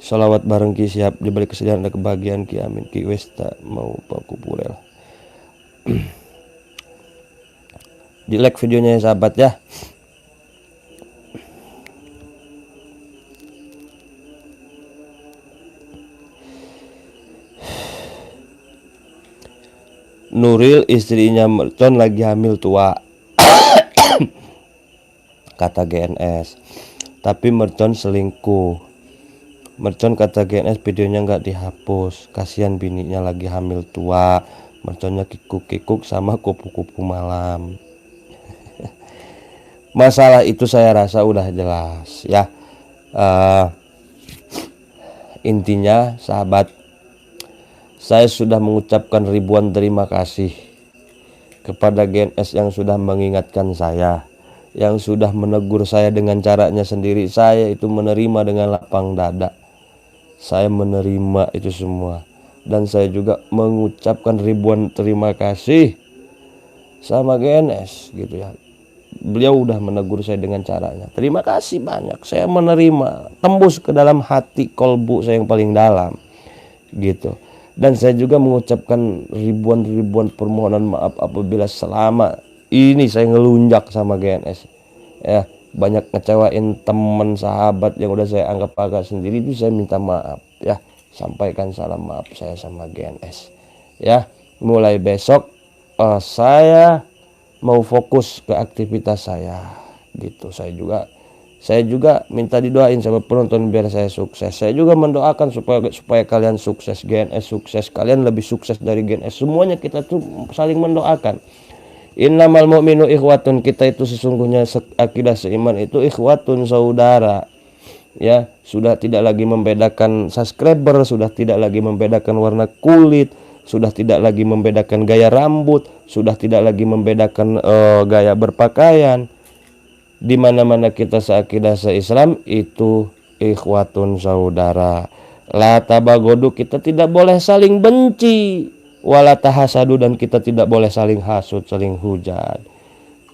Salawat bareng Ki, siap dibalik kesedihan ada kebahagiaan Ki, amin Ki, wes tak mau paku purel. Di like videonya ya sahabat ya. Nuril istrinya Mercon lagi hamil tua kata GNS, tapi Mercon selingkuh. Mercon kata GNS videonya nggak dihapus, kasihan bininya lagi hamil tua. Merconnya kikuk-kikuk sama kupu-kupu malam. Masalah itu saya rasa udah jelas ya. Intinya sahabat, saya sudah mengucapkan ribuan terima kasih kepada GNS yang sudah mengingatkan saya, yang sudah menegur saya dengan caranya sendiri. Saya itu menerima dengan lapang dada. Saya menerima itu semua, dan saya juga mengucapkan ribuan terima kasih sama GNS gitu ya. Beliau udah menegur saya dengan caranya. Terima kasih banyak. Saya menerima, tembus ke dalam hati kolbu saya yang paling dalam gitu. Dan saya juga mengucapkan ribuan permohonan maaf apabila selama ini saya ngelunjak sama GNS ya, banyak ngecewain teman sahabat yang udah saya anggap agak sendiri. Itu saya minta maaf ya, sampaikan salam maaf saya sama GNS ya. Mulai besok saya mau fokus ke aktivitas saya gitu. Saya juga minta didoain sama penonton biar saya sukses. Saya juga mendoakan supaya kalian sukses, GNS sukses, kalian lebih sukses dari GNS. Semuanya kita tuh saling mendoakan. Innamal mu'minu ikhwatun, kita itu sesungguhnya akidah seiman itu ikhwatun, saudara ya. Sudah tidak lagi membedakan subscriber, sudah tidak lagi membedakan warna kulit, sudah tidak lagi membedakan gaya rambut, sudah tidak lagi membedakan gaya berpakaian. Di mana-mana kita seakidah seislam itu ikhwatun, saudara. La tabagodu, kita tidak boleh saling benci. Wala tahasadu, dan kita tidak boleh saling hasud, saling hujat.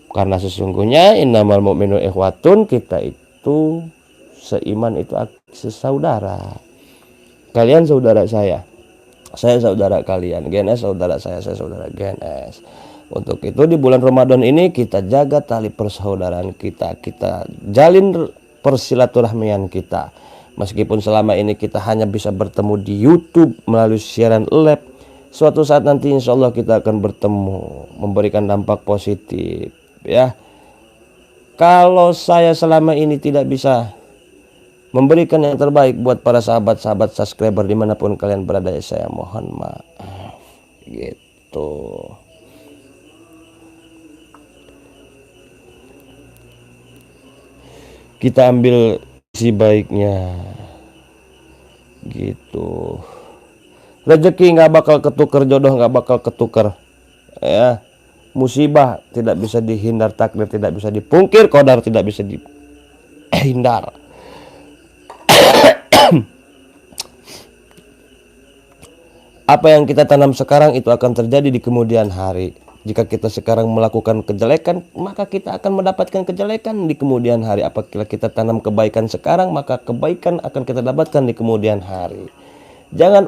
Karena sesungguhnya innamal mu'minu ikhwatun, kita itu seiman itu sesaudara. Kalian saudara saya saudara kalian. GNS saudara saya saudara GNS. Untuk itu di bulan Ramadan ini kita jaga tali persaudaraan kita jalin persilaturahmian kita. Meskipun selama ini kita hanya bisa bertemu di YouTube melalui siaran live, suatu saat nanti insya Allah kita akan bertemu, memberikan dampak positif ya. Kalau saya selama ini tidak bisa memberikan yang terbaik buat para sahabat-sahabat subscriber dimanapun kalian berada, ya saya mohon maaf gitu. Kita ambil si baiknya gitu. Rezeki nggak bakal ketukar, jodoh nggak bakal ketukar ya. Musibah tidak bisa dihindar, takdir tidak bisa dipungkir, qadar tidak bisa dihindar. Apa yang kita tanam sekarang itu akan terjadi di kemudian hari. Jika kita sekarang melakukan kejelekan, maka kita akan mendapatkan kejelekan di kemudian hari. Apabila kita tanam kebaikan sekarang, maka kebaikan akan kita dapatkan di kemudian hari. Tidak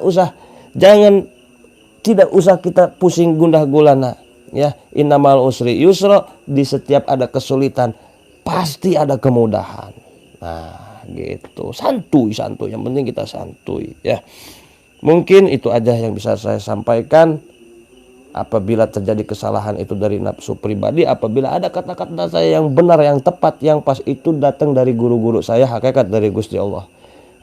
usah kita pusing gundah gulana ya. Innamal usri yusra, di setiap ada kesulitan pasti ada kemudahan. Nah gitu, santuy, yang penting kita santuy ya. Mungkin itu aja yang bisa saya sampaikan. Apabila terjadi kesalahan itu dari nafsu pribadi, apabila ada kata-kata saya yang benar, yang tepat, yang pas, itu datang dari guru-guru saya, hakikat dari Gusti Allah.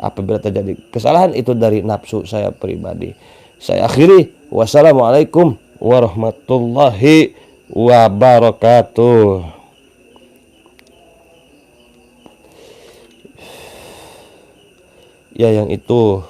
Apabila terjadi kesalahan itu dari nafsu saya pribadi. Saya akhiri, wassalamualaikum warahmatullahi wabarakatuh. Ya yang itu